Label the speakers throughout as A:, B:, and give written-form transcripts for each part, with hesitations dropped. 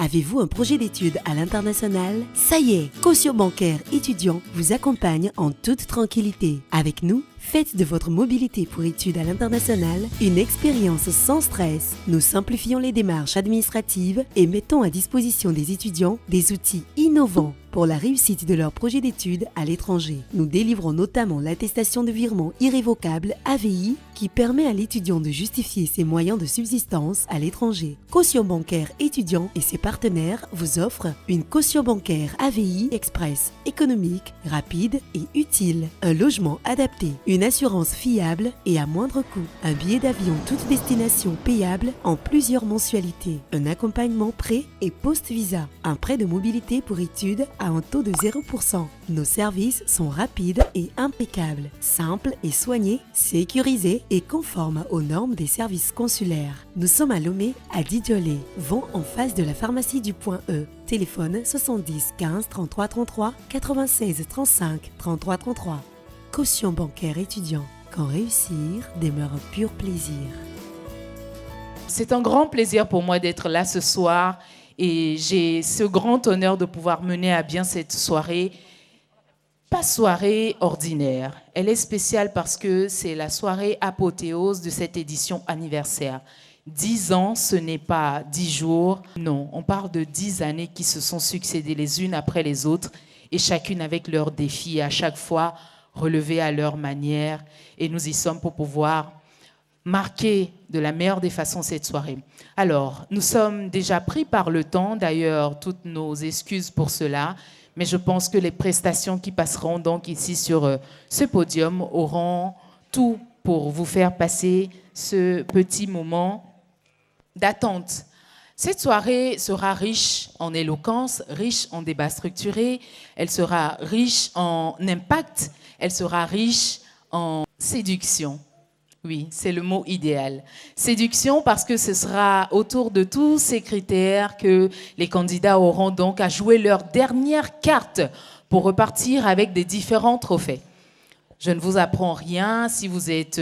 A: Avez-vous un projet d'études à l'international? Ça y est, Caution Bancaire Étudiant vous accompagne en toute tranquillité. Avec nous, faites de votre mobilité pour études à l'international une expérience sans stress. Nous simplifions les démarches administratives et mettons à disposition des étudiants des outils innovants pour la réussite de leur projet d'études à l'étranger. Nous délivrons notamment l'attestation de virement irrévocable AVI qui permet à l'étudiant de justifier ses moyens de subsistance à l'étranger. Caution Bancaire Étudiant et ses partenaires vous offrent une caution bancaire AVI express, économique, rapide et utile, un logement adapté, une assurance fiable et à moindre coût, un billet d'avion toute destination payable en plusieurs mensualités, un accompagnement pré- et post-visa, un prêt de mobilité pour études à un taux de 0%. Nos services sont rapides et impeccables, simples et soignés, sécurisés et conformes aux normes des services consulaires. Nous sommes à Lomé, à Didiolé, vont en face de la pharmacie du Point E. Téléphone 70 15 33 33 96 35 33 33. Caution bancaire étudiant. Quand réussir demeure un pur plaisir.
B: C'est un grand plaisir pour moi d'être là ce soir et j'ai ce grand honneur de pouvoir mener à bien cette soirée. Pas soirée ordinaire. Elle est spéciale parce que c'est la soirée apothéose de cette édition anniversaire. 10 ans, ce n'est pas 10 jours. Non, on parle de 10 années qui se sont succédées les unes après les autres et chacune avec leurs défis, à chaque fois relevés à leur manière. Et nous y sommes pour pouvoir marquer de la meilleure des façons cette soirée. Alors, nous sommes déjà pris par le temps, d'ailleurs, toutes nos excuses pour cela, mais je pense que les prestations qui passeront donc ici sur ce podium auront tout pour vous faire passer ce petit moment d'attente. Cette soirée sera riche en éloquence, riche en débats structurés, elle sera riche en impact, elle sera riche en séduction. Oui, c'est le mot idéal. Séduction parce que ce sera autour de tous ces critères que les candidats auront donc à jouer leur dernière carte pour repartir avec des différents trophées. Je ne vous apprends rien si vous êtes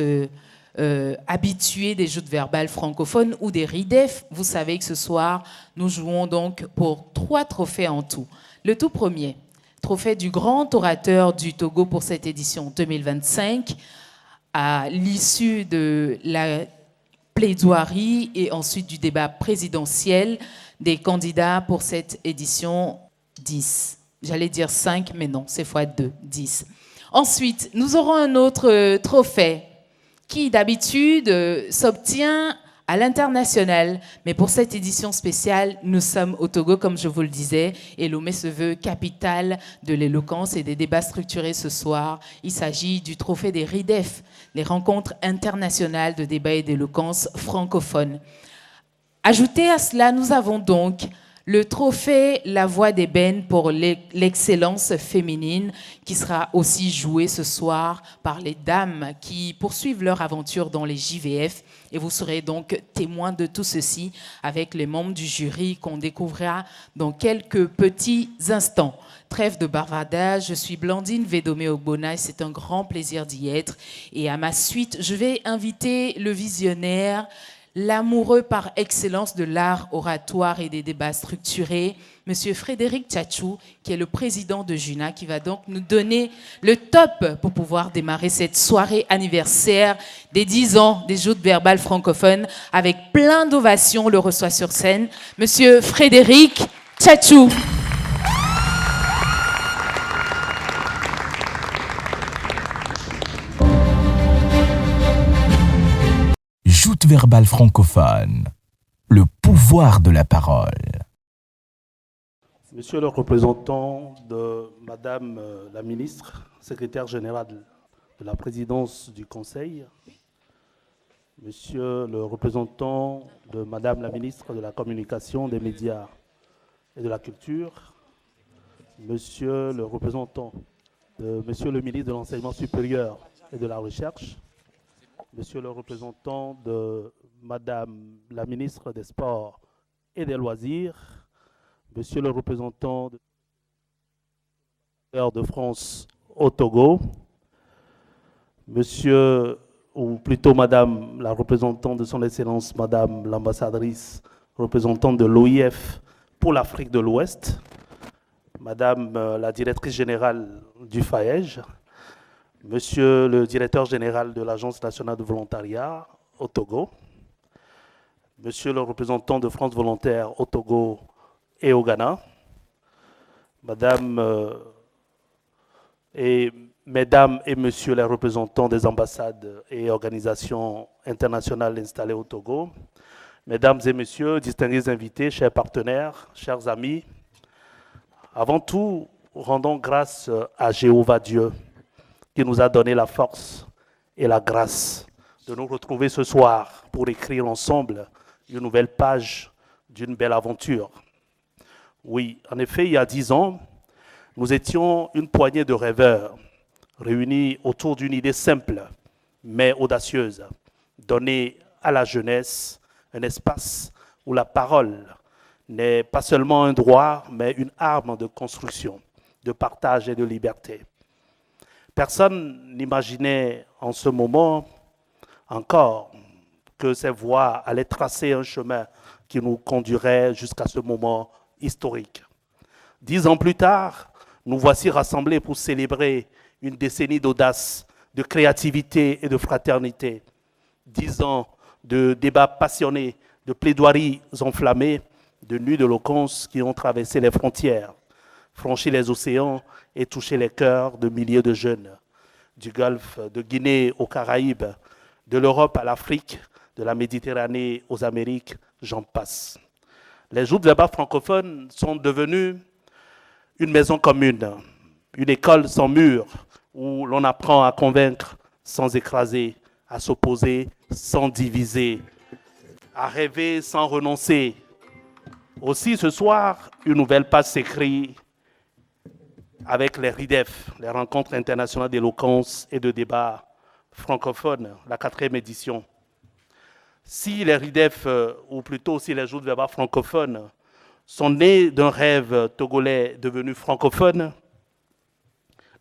B: habitué des jeux de verbal francophones ou des RIDEF. Vous savez que ce soir, nous jouons donc pour 3 trophées en tout. Le tout premier, trophée du grand orateur du Togo pour cette édition 2025, à l'issue de la plaidoirie et ensuite du débat présidentiel des candidats pour cette édition 10. J'allais dire 5, mais non, c'est fois 2, 10. Ensuite, nous aurons un autre trophée qui d'habitude s'obtient à l'international. Mais pour cette édition spéciale, nous sommes au Togo, comme je vous le disais, et Lomé se veut capitale de l'éloquence et des débats structurés ce soir. Il s'agit du trophée des RIDEF, les rencontres internationales de débat et d'éloquence francophones. Ajouté à cela, nous avons donc le trophée La Voix d'Ébène pour l'excellence féminine qui sera aussi joué ce soir par les dames qui poursuivent leur aventure dans les JVF. Et vous serez donc témoin de tout ceci avec les membres du jury qu'on découvrira dans quelques petits instants. Trêve de bavardage, je suis Blandine Védomé-Ogbona et c'est un grand plaisir d'y être. Et à ma suite, je vais inviter le visionnaire, l'amoureux par excellence de l'art oratoire et des débats structurés, Monsieur Frédéric Tchatchou, qui est le président de JUNA, qui va donc nous donner le top pour pouvoir démarrer cette soirée anniversaire des 10 ans des joutes verbales francophones. Avec plein d'ovations, on le reçoit sur scène. Monsieur Frédéric Tchatchou.
C: Joute verbale francophone, le pouvoir de la parole.
D: Monsieur le représentant de Madame la ministre, secrétaire générale de la présidence du Conseil, Monsieur le représentant de Madame la ministre de la Communication, des Médias et de la Culture, Monsieur le représentant de Monsieur le ministre de l'Enseignement supérieur et de la Recherche, Monsieur le représentant de Madame la ministre des Sports et des Loisirs, Monsieur le représentant de France au Togo, Monsieur, ou plutôt Madame la représentante de son Excellence, Madame l'ambassadrice, représentante de l'OIF pour l'Afrique de l'Ouest, Madame la directrice générale du FAEJ, Monsieur le directeur général de l'Agence nationale de volontariat au Togo, Monsieur le représentant de France Volontaire au Togo et au Ghana, Mesdames et Messieurs les représentants des ambassades et organisations internationales installées au Togo, Mesdames et Messieurs, distingués invités, chers partenaires, chers amis, avant tout, rendons grâce à Jéhovah Dieu qui nous a donné la force et la grâce de nous retrouver ce soir pour écrire ensemble une nouvelle page d'une belle aventure. Oui, en effet, il y a 10 ans, nous étions une poignée de rêveurs réunis autour d'une idée simple mais audacieuse, donner à la jeunesse un espace où la parole n'est pas seulement un droit, mais une arme de construction, de partage et de liberté. Personne n'imaginait en ce moment encore que ces voix allaient tracer un chemin qui nous conduirait jusqu'à ce moment historique. 10 ans plus tard, nous voici rassemblés pour célébrer une décennie d'audace, de créativité et de fraternité. 10 ans de débats passionnés, de plaidoiries enflammées, de nuits d'éloquence qui ont traversé les frontières, franchi les océans et touché les cœurs de milliers de jeunes, du Golfe, de Guinée aux Caraïbes, de l'Europe à l'Afrique, de la Méditerranée aux Amériques, j'en passe. Les joutes verbales francophones sont devenues une maison commune, une école sans mur où l'on apprend à convaincre sans écraser, à s'opposer sans diviser, à rêver sans renoncer. Aussi, ce soir, une nouvelle page s'écrit avec les RIDEF, les Rencontres internationales d'éloquence et de débat francophones, la 4e édition. Si les RIDEF, ou plutôt si les joutes verbales francophones, sont nés d'un rêve togolais devenu francophone,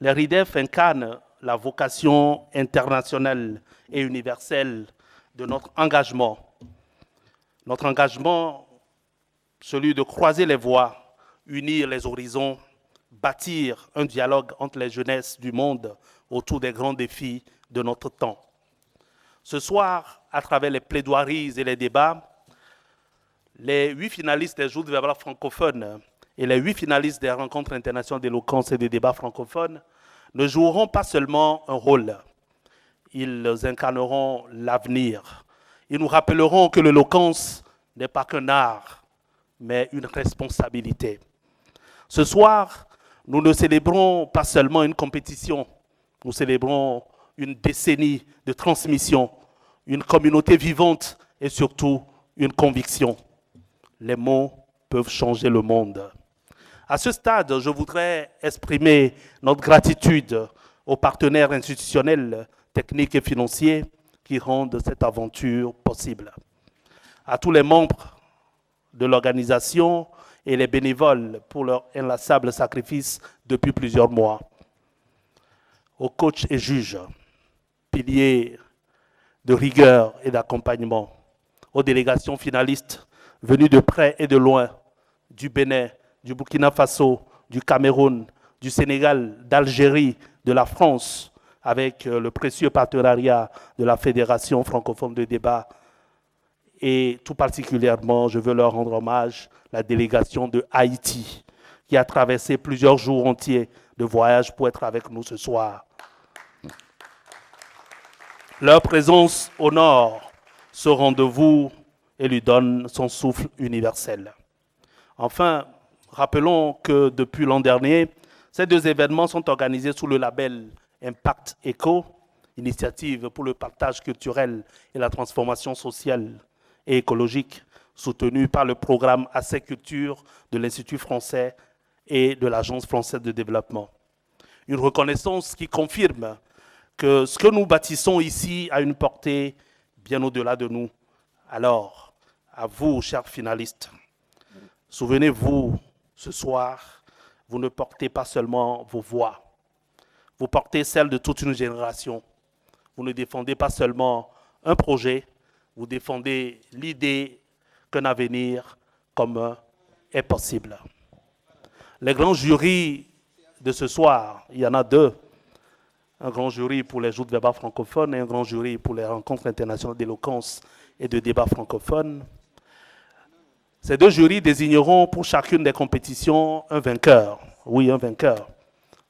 D: les RIDEF incarnent la vocation internationale et universelle de notre engagement. Notre engagement, celui de croiser les voies, unir les horizons, bâtir un dialogue entre les jeunesses du monde autour des grands défis de notre temps. Ce soir, à travers les plaidoiries et les débats, les 8 finalistes des joutes verbales francophones et les 8 finalistes des rencontres internationales d'éloquence et des débats francophones ne joueront pas seulement un rôle, ils incarneront l'avenir. Ils nous rappelleront que l'éloquence n'est pas qu'un art, mais une responsabilité. Ce soir, nous ne célébrons pas seulement une compétition, nous célébrons une décennie de transmission, une communauté vivante et surtout une conviction. Les mots peuvent changer le monde. À ce stade, je voudrais exprimer notre gratitude aux partenaires institutionnels, techniques et financiers qui rendent cette aventure possible. À tous les membres de l'organisation et les bénévoles pour leur inlassable sacrifice depuis plusieurs mois. Aux coachs et juges, piliers de rigueur et d'accompagnement. Aux délégations finalistes venues de près et de loin, du Bénin, du Burkina Faso, du Cameroun, du Sénégal, d'Algérie, de la France, avec le précieux partenariat de la Fédération francophone de débat. Et tout particulièrement, je veux leur rendre hommage, la délégation de Haïti, qui a traversé plusieurs jours entiers de voyage pour être avec nous ce soir. Leur présence honore ce rendez-vous et lui donne son souffle universel. Enfin, rappelons que depuis l'an dernier, ces 2 événements sont organisés sous le label Impact Eco, initiative pour le partage culturel et la transformation sociale et écologique, soutenue par le programme Accès Culture de l'Institut français et de l'Agence française de développement. Une reconnaissance qui confirme que ce que nous bâtissons ici a une portée bien au-delà de nous. Alors, à vous, chers finalistes, souvenez-vous, ce soir, vous ne portez pas seulement vos voix, vous portez celle de toute une génération. Vous ne défendez pas seulement un projet, vous défendez l'idée qu'un avenir commun est possible. Les grands jurys de ce soir, il y en a deux. Un grand jury pour les joutes verbales francophones et un grand jury pour les rencontres internationales d'éloquence et de débat francophone. Ces deux jurys désigneront pour chacune des compétitions un vainqueur. Oui, un vainqueur.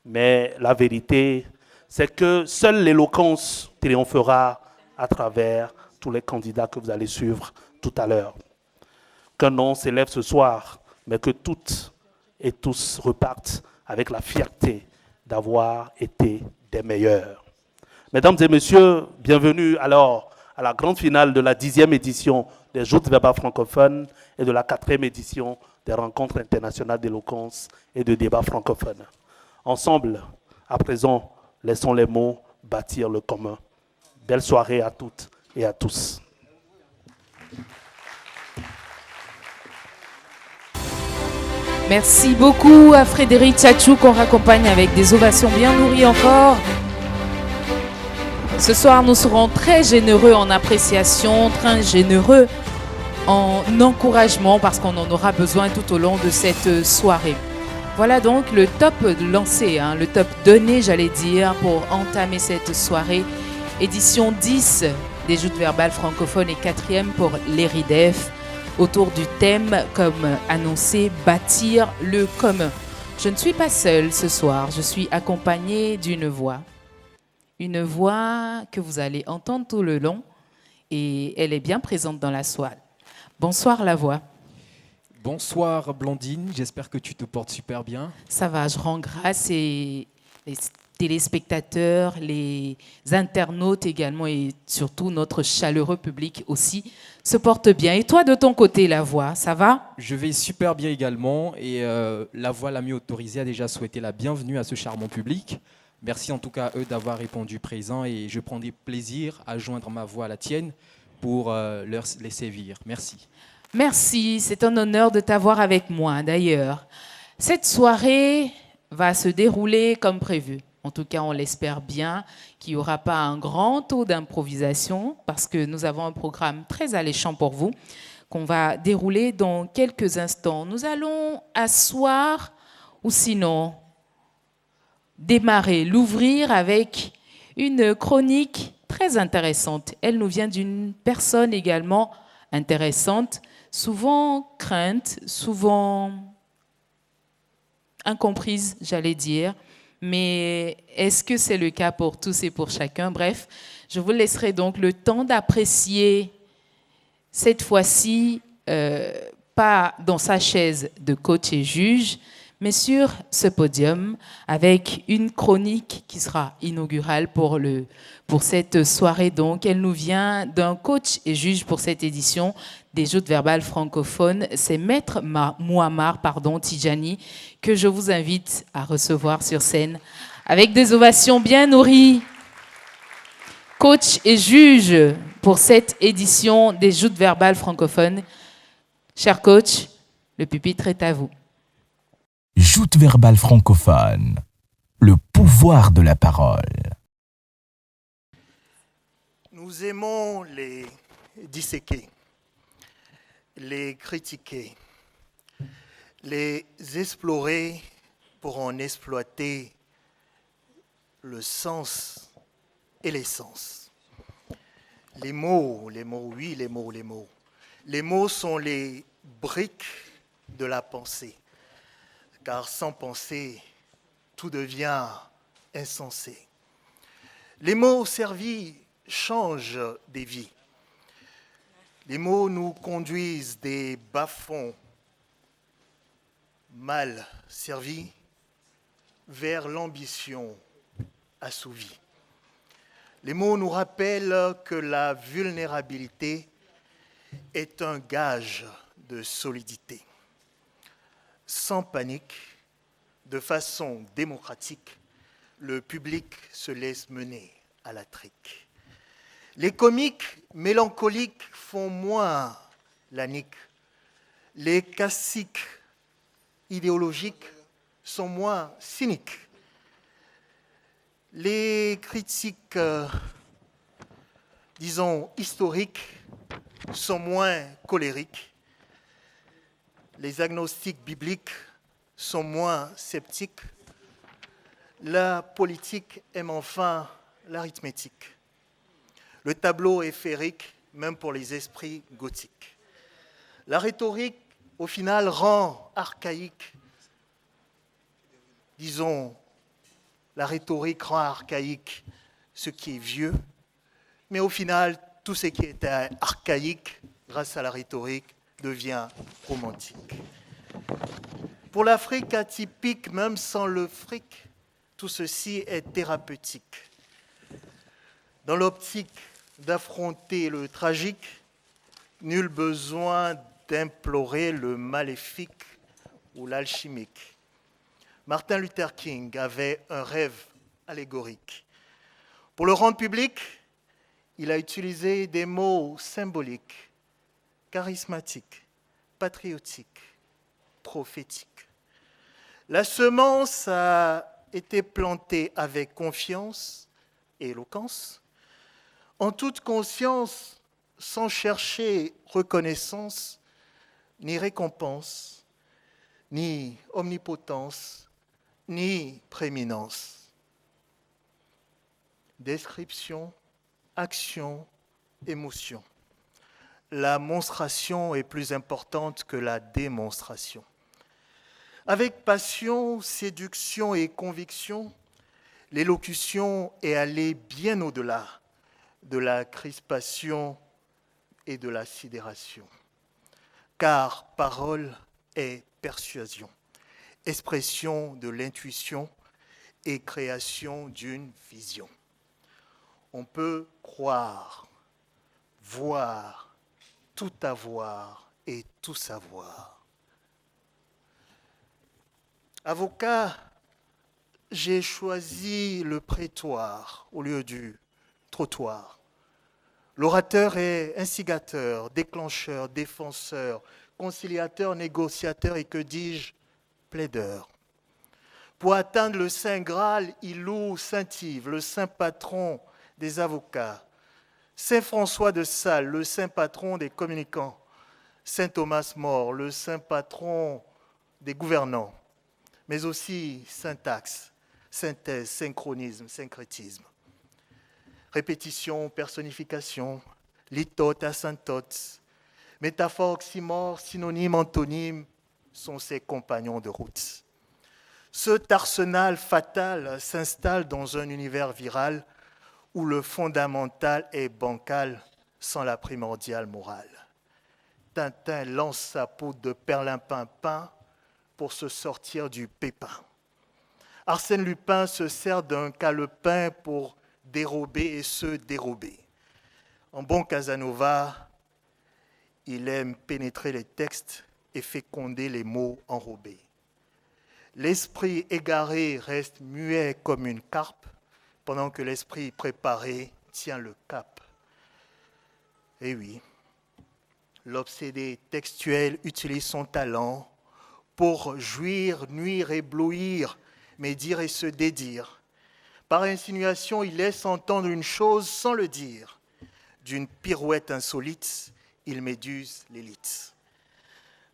D: Mais la vérité, c'est que seule l'éloquence triomphera à travers tous les candidats que vous allez suivre tout à l'heure. Qu'un nom s'élève ce soir, mais que toutes et tous repartent avec la fierté d'avoir été des meilleurs. Mesdames et messieurs, bienvenue alors à la grande finale de la 10e édition des Joutes verbales francophones et de la 4e édition des rencontres internationales d'éloquence et de débat francophone. Ensemble, à présent, laissons les mots bâtir le commun. Belle soirée à toutes et à tous.
B: Merci beaucoup à Frédéric Tchatchou qu'on raccompagne avec des ovations bien nourries encore. Ce soir, nous serons très généreux en appréciation, très généreux en encouragement parce qu'on en aura besoin tout au long de cette soirée. Voilà donc le top lancé, le top donné, j'allais dire, pour entamer cette soirée. Édition 10 des Joutes verbales francophones et 4e pour l'ERIDEF, autour du thème, comme annoncé, bâtir le commun. Je ne suis pas seule ce soir, je suis accompagnée d'une voix. Une voix que vous allez entendre tout le long et elle est bien présente dans la soirée. Bonsoir la voix.
E: Bonsoir Blandine, j'espère que tu te portes super bien.
B: Ça va, je rends grâce et les téléspectateurs, les internautes également et surtout notre chaleureux public aussi se portent bien. Et toi de ton côté la voix, ça va ?
E: Je vais super bien également et la voix la mieux autorisée a déjà souhaité la bienvenue à ce charmant public. Merci en tout cas à eux d'avoir répondu présent et je prends du plaisir à joindre ma voix à la tienne pour les sévir. Merci.
B: Merci, c'est un honneur de t'avoir avec moi d'ailleurs. Cette soirée va se dérouler comme prévu. En tout cas, on l'espère bien qu'il n'y aura pas un grand taux d'improvisation parce que nous avons un programme très alléchant pour vous qu'on va dérouler dans quelques instants. Nous allons asseoir ou sinon démarrer, l'ouvrir avec une chronique très intéressante. Elle nous vient d'une personne également intéressante, souvent crainte, souvent incomprise, j'allais dire. Mais est-ce que c'est le cas pour tous et pour chacun? Bref, je vous laisserai donc le temps d'apprécier cette fois-ci, pas dans sa chaise de coach et juge, mais sur ce podium avec une chronique qui sera inaugurale pour cette soirée. Donc, elle nous vient d'un coach et juge pour cette édition des Joutes verbales francophones. C'est Maître Mouammar Tidjani que je vous invite à recevoir sur scène avec des ovations bien nourries. Coach et juge pour cette édition des Joutes verbales francophones. Cher coach, le pupitre est à vous.
C: Joutes verbales francophones, le pouvoir de la parole.
F: Nous aimons les disséquer, les critiquer, les explorer pour en exploiter le sens et l'essence. Les mots, oui, les mots. Les mots sont les briques de la pensée. Car sans pensée, tout devient insensé. Les mots servis changent des vies. Les mots nous conduisent des bas-fonds mal servis vers l'ambition assouvie. Les mots nous rappellent que la vulnérabilité est un gage de solidité. Sans panique, de façon démocratique, le public se laisse mener à la trique. Les comiques mélancoliques font moins la nique. Les classiques idéologiques sont moins cyniques. Les critiques, disons, historiques sont moins colériques. les agnostiques bibliques sont moins sceptiques, la politique aime enfin l'arithmétique. Le tableau est féerique, même pour les esprits gothiques. La rhétorique, au final, rend archaïque. Disons, la rhétorique rend archaïque ce qui est vieux, mais au final, tout ce qui était archaïque, grâce à la rhétorique, devient romantique. Pour l'Afrique atypique, même sans le fric, tout ceci est thérapeutique. Dans l'optique d'affronter le tragique, nul besoin d'implorer le maléfique ou l'alchimique. Martin Luther King avait un rêve allégorique. Pour le rendre public, il a utilisé des mots symboliques, charismatiques, patriotiques, prophétiques. La semence a été plantée avec confiance et éloquence, en toute conscience, sans chercher reconnaissance, ni récompense, ni omnipotence, ni prééminence. Description, action, émotion. La monstration est plus importante que la démonstration. Avec passion, séduction et conviction, l'élocution est allée bien au-delà de la crispation et de la sidération. Car parole est persuasion, expression de l'intuition et création d'une vision. On peut croire, voir, tout avoir et tout savoir. Avocat, j'ai choisi le prétoire au lieu du trottoir. L'orateur est instigateur, déclencheur, défenseur, conciliateur, négociateur et que dis-je, plaideur. Pour atteindre le Saint Graal, il loue Saint Yves, le saint patron des avocats, Saint François de Sales, le saint patron des communicants, Saint Thomas More, le saint patron des gouvernants, mais aussi syntaxe, synthèse, synchronisme, syncrétisme. Répétition, personnification, litote, asymptote, métaphore, oxymore, synonyme, antonyme sont ses compagnons de route. Cet arsenal fatal s'installe dans un univers viral où le fondamental est bancal sans la primordiale morale. Tintin lance sa peau de perlimpinpin pour se sortir du pépin. Arsène Lupin se sert d'un calepin pour dérober et se dérober. En bon Casanova, il aime pénétrer les textes et féconder les mots enrobés. L'esprit égaré reste muet comme une carpe, pendant que l'esprit préparé tient le cap. Et oui, l'obsédé textuel utilise son talent pour jouir, nuire, éblouir, médire et se dédire. Par insinuation, il laisse entendre une chose sans le dire. D'une pirouette insolite, il méduse l'élite.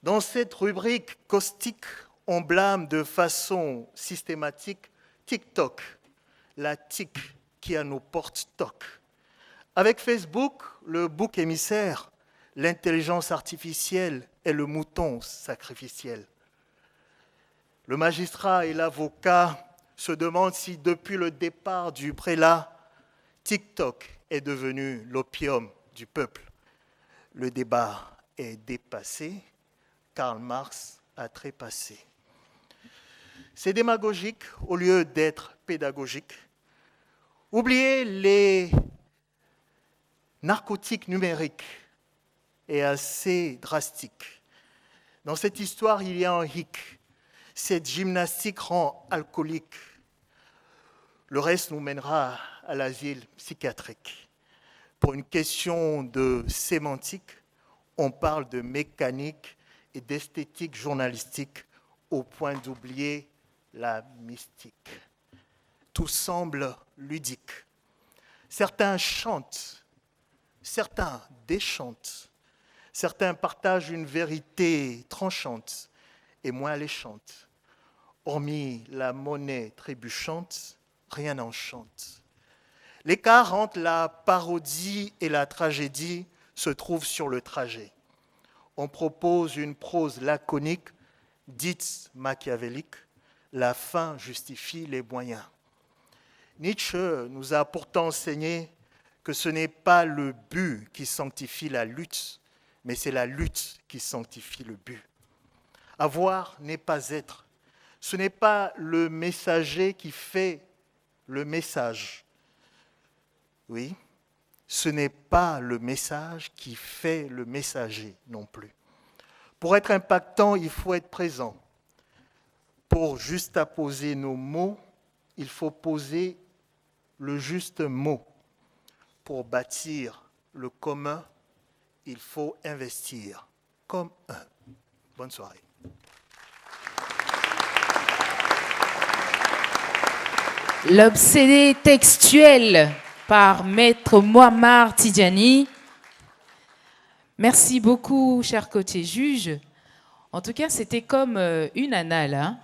F: Dans cette rubrique caustique, on blâme de façon systématique TikTok, la tic qui à nos portes toque. Avec Facebook, le bouc émissaire, l'intelligence artificielle est le mouton sacrificiel. Le magistrat et l'avocat se demandent si depuis le départ du prélat, TikTok est devenu l'opium du peuple. Le débat est dépassé, Karl Marx a trépassé. C'est démagogique au lieu d'être pédagogique. Oubliez les narcotiques numériques est assez drastique. Dans cette histoire, il y a un hic. Cette gymnastique rend alcoolique. Le reste nous mènera à l'asile psychiatrique. Pour une question de sémantique, on parle de mécanique et d'esthétique journalistique au point d'oublier la mystique. Tout semble ludique. Certains chantent, certains déchantent, Certains partagent une vérité tranchante et moins alléchante. Hormis la monnaie trébuchante, rien n'enchante. L'écart entre la parodie et la tragédie se trouve sur le trajet. On propose une prose laconique, dite machiavélique. La fin justifie les moyens. Nietzsche nous a pourtant enseigné que ce n'est pas le but qui sanctifie la lutte, mais c'est la lutte qui sanctifie le but. Avoir n'est pas être. Ce n'est pas le messager qui fait le message. Oui, ce n'est pas le message qui fait le messager non plus. Pour être impactant, il faut être présent. Pour juxtaposer nos mots, il faut poser le juste mot. Pour bâtir le commun, il faut investir comme un. Bonne soirée.
B: L'obsédé textuel par Maître Mouammar Tidjani. Merci beaucoup, cher coach et juge. En tout cas, c'était comme une annale. Hein.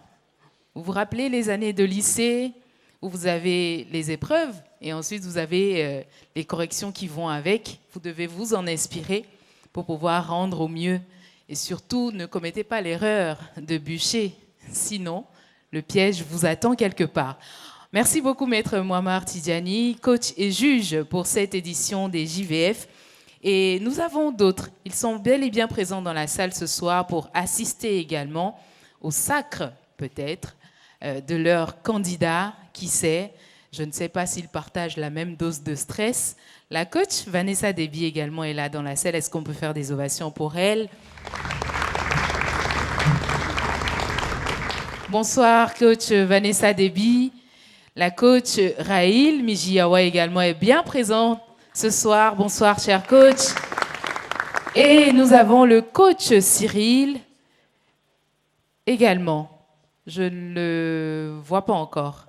B: Vous vous rappelez les années de lycée où vous avez les épreuves et ensuite vous avez les corrections qui vont avec. Vous devez vous en inspirer pour pouvoir rendre au mieux. Et surtout, ne commettez pas l'erreur de bûcher. Sinon, le piège vous attend quelque part. Merci beaucoup, Maître Mouammar Tidjani, coach et juge pour cette édition des JVF. Et nous avons d'autres. Ils sont bel et bien présents dans la salle ce soir pour assister également au sacre, peut-être, de leur candidat. Qui sait? Je ne sais pas s'ils partagent la même dose de stress. La coach Vanessa Deby également est là dans la salle. Est-ce qu'on peut faire des ovations pour elle? Bonsoir, coach Vanessa Deby. La coach Raïl Mijiawa également est bien présente ce soir. Bonsoir, cher coach. Et nous avons le coach Cyril également. Je ne le vois pas encore.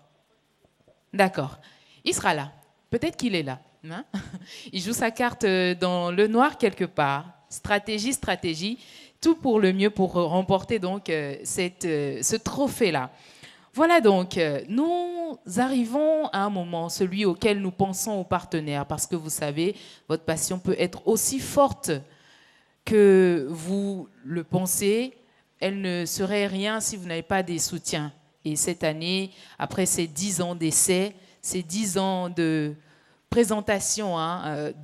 B: D'accord. Il sera là. Peut-être qu'il est là. Hein? Il joue sa carte dans le noir quelque part. Stratégie. Tout pour le mieux pour remporter donc ce trophée-là. Voilà donc, nous arrivons à un moment, celui auquel nous pensons aux partenaires, parce que vous savez, votre passion peut être aussi forte que vous le pensez. Elle ne serait rien si vous n'avez pas des soutiens. Et cette année, après ces 10 ans d'essai, ces 10 ans de présentation,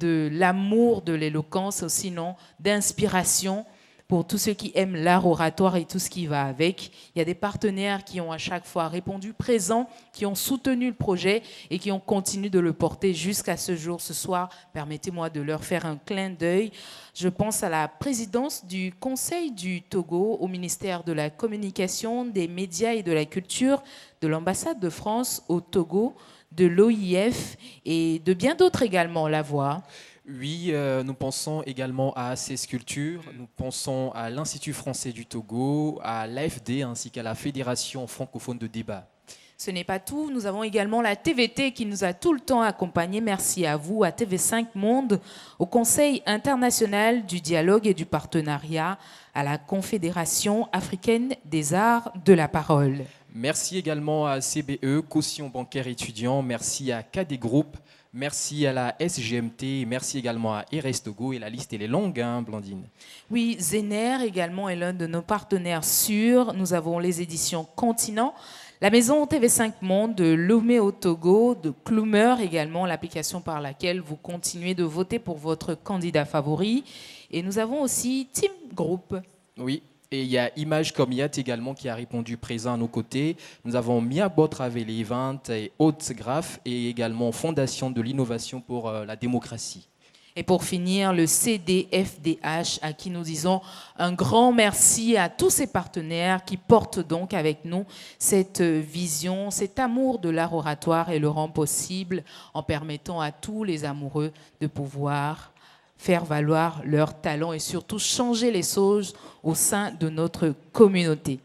B: de l'amour de l'éloquence, sinon d'inspiration, pour tous ceux qui aiment l'art oratoire et tout ce qui va avec. Il y a des partenaires qui ont à chaque fois répondu présents, qui ont soutenu le projet et qui ont continué de le porter jusqu'à ce jour. Ce soir, permettez-moi de leur faire un clin d'œil. Je pense à la présidence du Conseil du Togo, au ministère de la Communication, des Médias et de la Culture, de l'ambassade de France au Togo, de l'OIF et de bien d'autres également, la voix.
E: Oui, nous pensons également à ces sculptures, nous pensons à l'Institut français du Togo, à l'AFD ainsi qu'à la Fédération francophone de débat.
B: Ce n'est pas tout, nous avons également la TVT qui nous a tout le temps accompagnés. Merci à vous, à TV5 Monde, au Conseil international du dialogue et du partenariat, à la Confédération africaine des arts de la parole.
E: Merci également à CBE, Caution bancaire étudiant, merci à KD Group. Merci à la SGMT, merci également à RS Togo, et la liste elle est longue, hein, Blandine.
B: Oui, Zener également est l'un de nos partenaires sûrs. Nous avons les éditions Continent, la maison TV5 Monde de Lomé au Togo, de Klumer également, l'application par laquelle vous continuez de voter pour votre candidat favori. Et nous avons aussi Team Group.
E: Oui. Et il y a Image comme Yat également qui a répondu présent à nos côtés. Nous avons Mia Travel Event et Haute Graph et également Fondation de l'innovation pour la démocratie.
B: Et pour finir, le CDFDH à qui nous disons un grand merci à tous ces partenaires qui portent donc avec nous cette vision, cet amour de l'art oratoire et le rend possible en permettant à tous les amoureux de pouvoir faire valoir leurs talents et surtout changer les choses au sein de notre communauté.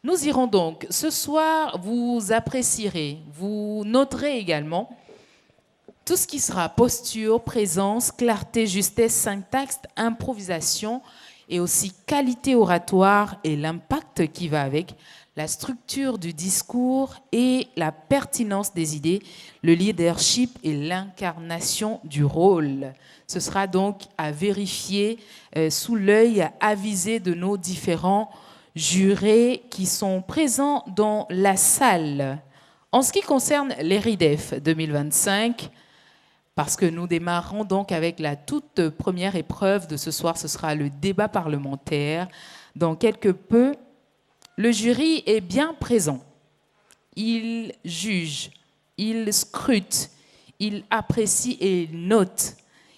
B: Nous irons donc, ce soir, vous apprécierez, vous noterez également Tout ce qui sera posture, présence, clarté, justesse, syntaxe, improvisation et aussi qualité oratoire et l'impact qui va avec, la structure du discours et la pertinence des idées, le leadership et l'incarnation du rôle. Ce sera donc à vérifier sous l'œil avisé de nos différents jurés qui sont présents dans la salle. En ce qui concerne les RIDEF 2025, parce que nous démarrons donc avec la toute première épreuve de ce soir, ce sera le débat parlementaire. Dans quelque peu, le jury est bien présent. Il juge, il scrute, il apprécie et il note.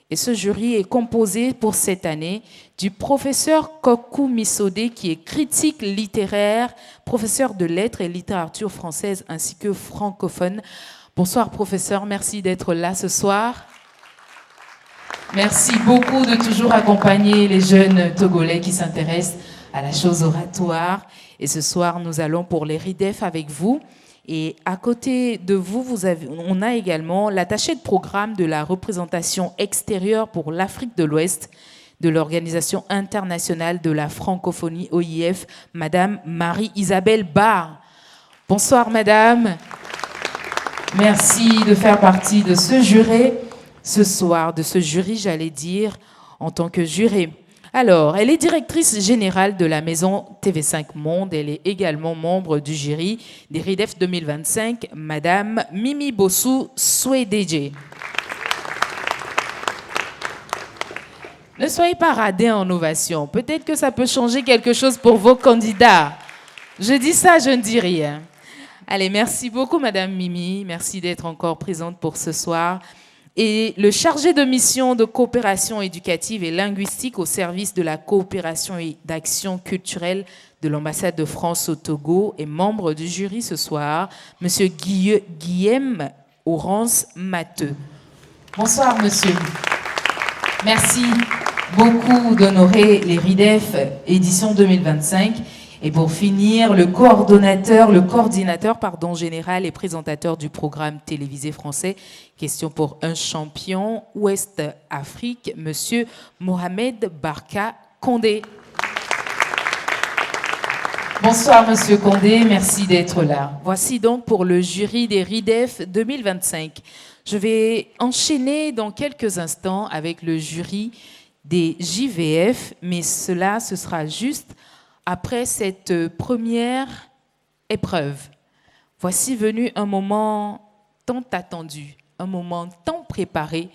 B: Et ce jury est composé pour cette année du professeur Kokou Misodé, qui est critique littéraire, professeur de lettres et littérature française ainsi que francophone. Bonsoir professeur, merci d'être là ce soir. Merci beaucoup de toujours accompagner les jeunes Togolais qui s'intéressent à la chose oratoire. Et ce soir, nous allons pour les RIDEF avec vous. Et à côté de vous, on a également l'attaché de programme de la représentation extérieure pour l'Afrique de l'Ouest de l'Organisation internationale de la francophonie OIF, Madame Marie-Isabelle Barr. Bonsoir Madame. Merci de faire partie de ce jury, ce soir, de ce jury, j'allais dire, en tant que juré. Alors, elle est directrice générale de la maison TV5 Monde. Elle est également membre du jury des RIDEF 2025, Madame Mimi Bossou Souedédje. Ne soyez pas radés en ovation. Peut-être que ça peut changer quelque chose pour vos candidats. Je dis ça, je ne dis rien. Allez, merci beaucoup, Madame Mimi. Merci d'être encore présente pour ce soir. Et le chargé de mission de coopération éducative et linguistique au service de la coopération et d'action culturelle de l'ambassade de France au Togo est membre du jury ce soir, Monsieur Guillaume Orance Matteux. Bonsoir, monsieur. Merci beaucoup d'honorer les RIDEF édition 2025. Et pour finir, le coordinateur général et présentateur du programme télévisé français, Question pour un champion Ouest-Afrique, Monsieur Mohamed Barka Condé. Bonsoir Monsieur Condé, merci d'être là. Voici donc pour le jury des RIDEF 2025. Je vais enchaîner dans quelques instants avec le jury des JVF, mais ce sera juste après cette première épreuve. Voici venu un moment tant attendu, un moment tant préparé,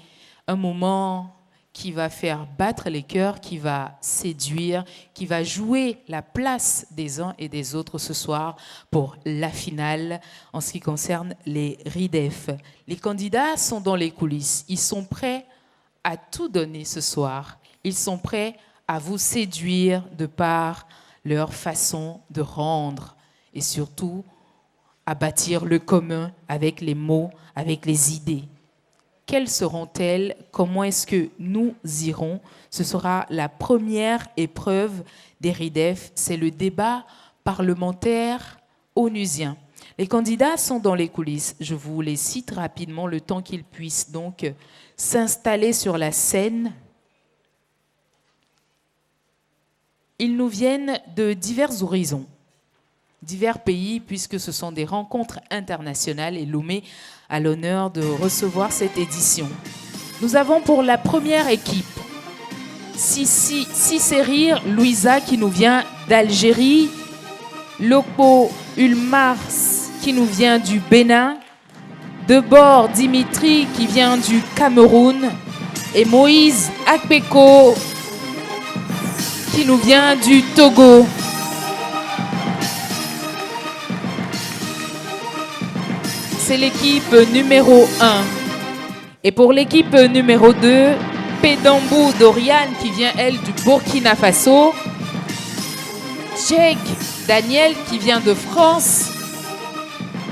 B: un moment qui va faire battre les cœurs, qui va séduire, qui va jouer la place des uns et des autres ce soir pour la finale en ce qui concerne les RIDEF. Les candidats sont dans les coulisses, ils sont prêts à tout donner ce soir. Ils sont prêts à vous séduire de par leur façon de rendre et surtout à bâtir le commun avec les mots, avec les idées. Quelles seront-elles? Comment est-ce que nous irons? Ce sera la première épreuve des RIDEF, c'est le débat parlementaire onusien. Les candidats sont dans les coulisses. Je vous les cite rapidement le temps qu'ils puissent donc s'installer sur la scène. Ils nous viennent de divers horizons, divers pays, puisque ce sont des rencontres internationales et Lomé a l'honneur de recevoir cette édition. Nous avons pour la première équipe Cicérir Louisa qui nous vient d'Algérie, Lopo Ulmars qui nous vient du Bénin, Debord Dimitri qui vient du Cameroun et Moïse Akpeko qui nous vient du Togo. C'est l'équipe numéro 1. Et pour l'équipe numéro 2, Pédambou Dorian qui vient, elle, du Burkina Faso. Cheikh Daniel qui vient de France.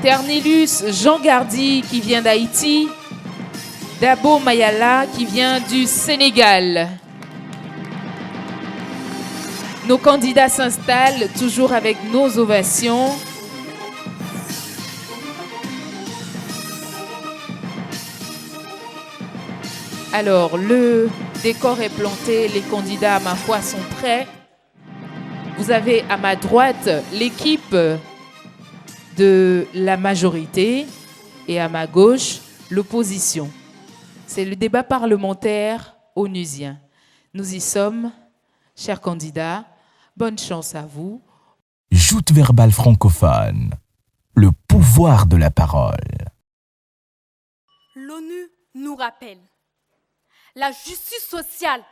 B: Ternilus Jean Gardy qui vient d'Haïti. Dabo Mayala qui vient du Sénégal. Nos candidats s'installent toujours avec nos ovations. Alors, le décor est planté, les candidats, à ma foi, sont prêts. Vous avez à ma droite l'équipe de la majorité et à ma gauche, l'opposition. C'est le débat parlementaire onusien. Nous y sommes, chers candidats. Bonne chance à vous.
C: Joute verbale francophone. Le pouvoir de la parole.
G: L'ONU nous rappelle, la justice sociale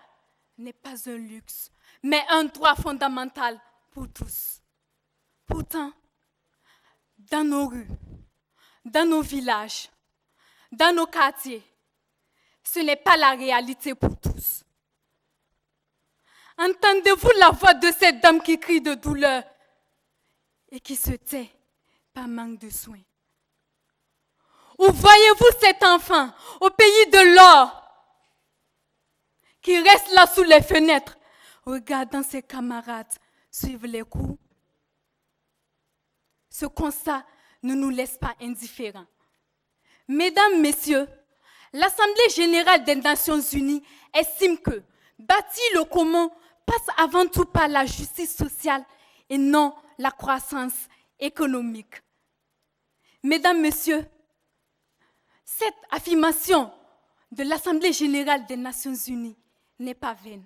G: n'est pas un luxe, mais un droit fondamental pour tous. Pourtant, dans nos rues, dans nos villages, dans nos quartiers, ce n'est pas la réalité pour tous. Entendez-vous la voix de cette dame qui crie de douleur et qui se tait par manque de soins? Ou voyez-vous cet enfant au pays de l'or qui reste là sous les fenêtres, regardant ses camarades suivre les cours? Ce constat ne nous laisse pas indifférents. Mesdames, Messieurs, l'Assemblée générale des Nations unies estime que bâtir le commun passe avant tout par la justice sociale et non la croissance économique. Mesdames, Messieurs, cette affirmation de l'Assemblée générale des Nations unies n'est pas vaine.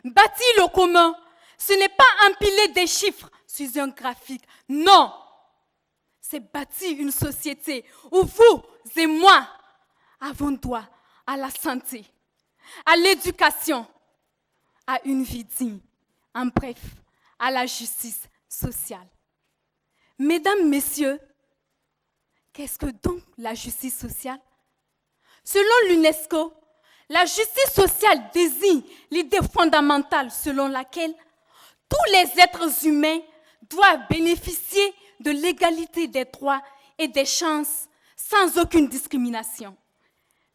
G: Bâtir le commun, ce n'est pas empiler des chiffres sur un graphique. Non, c'est bâtir une société où vous et moi avons droit à la santé, à l'éducation, à une vie digne, en bref, à la justice sociale. Mesdames, Messieurs, qu'est-ce que donc la justice sociale? Selon l'UNESCO, la justice sociale désigne l'idée fondamentale selon laquelle tous les êtres humains doivent bénéficier de l'égalité des droits et des chances sans aucune discrimination.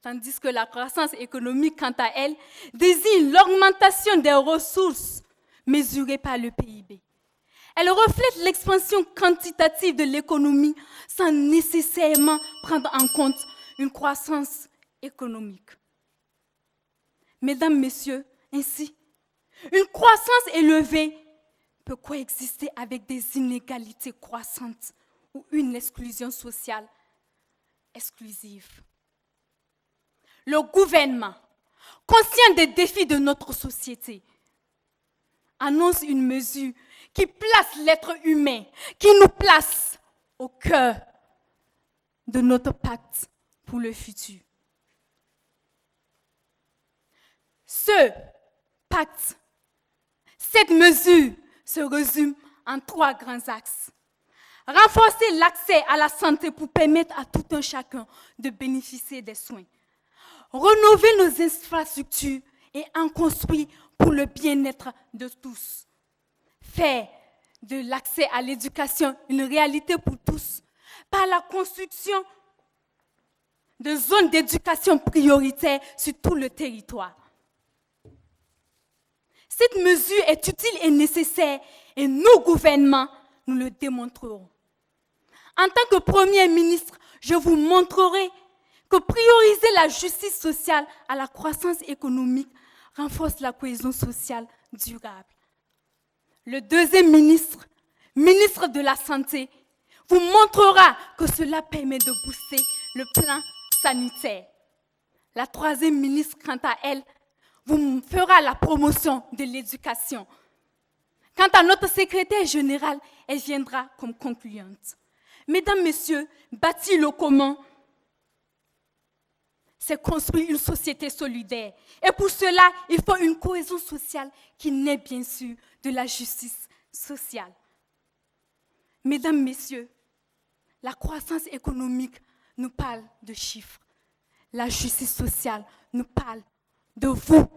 G: Tandis que la croissance économique, quant à elle, désigne l'augmentation des ressources mesurées par le PIB. Elle reflète l'expansion quantitative de l'économie sans nécessairement prendre en compte une croissance économique. Mesdames, Messieurs, ainsi, une croissance élevée peut coexister avec des inégalités croissantes ou une exclusion sociale exclusive. Le gouvernement, conscient des défis de notre société, annonce une mesure qui place l'être humain, qui nous place au cœur de notre pacte pour le futur. Ce pacte, cette mesure se résume en 3 grands axes. Renforcer l'accès à la santé pour permettre à tout un chacun de bénéficier des soins. Rénover nos infrastructures et en construire pour le bien-être de tous. Faire de l'accès à l'éducation une réalité pour tous par la construction de zones d'éducation prioritaires sur tout le territoire. Cette mesure est utile et nécessaire et nos gouvernements nous le démontrerons. En tant que Premier ministre, je vous montrerai que prioriser la justice sociale à la croissance économique renforce la cohésion sociale durable. Le deuxième ministre, ministre de la Santé, vous montrera que cela permet de booster le plan sanitaire. La troisième ministre, quant à elle, vous fera la promotion de l'éducation. Quant à notre secrétaire générale, elle viendra comme concluante. Mesdames, Messieurs, bâtir le commun, c'est construire une société solidaire. Et pour cela, il faut une cohésion sociale qui naît bien sûr de la justice sociale. Mesdames, Messieurs, la croissance économique nous parle de chiffres. La justice sociale nous parle de vous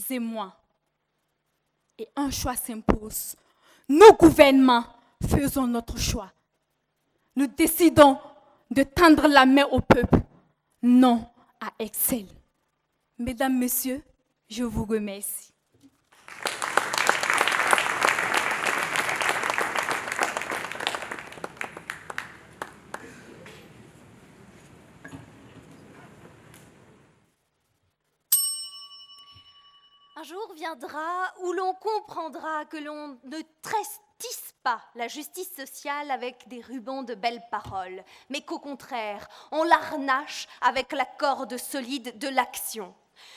G: et moi. Et un choix s'impose. Nos gouvernements, faisons notre choix. Nous décidons de tendre la main au peuple, non à Excel. Mesdames, Messieurs, je vous remercie.
H: Un jour viendra où l'on comprendra que l'on ne tisse pas la justice sociale avec des rubans de belles paroles, mais qu'au contraire, on l'harnache avec la corde solide de l'action.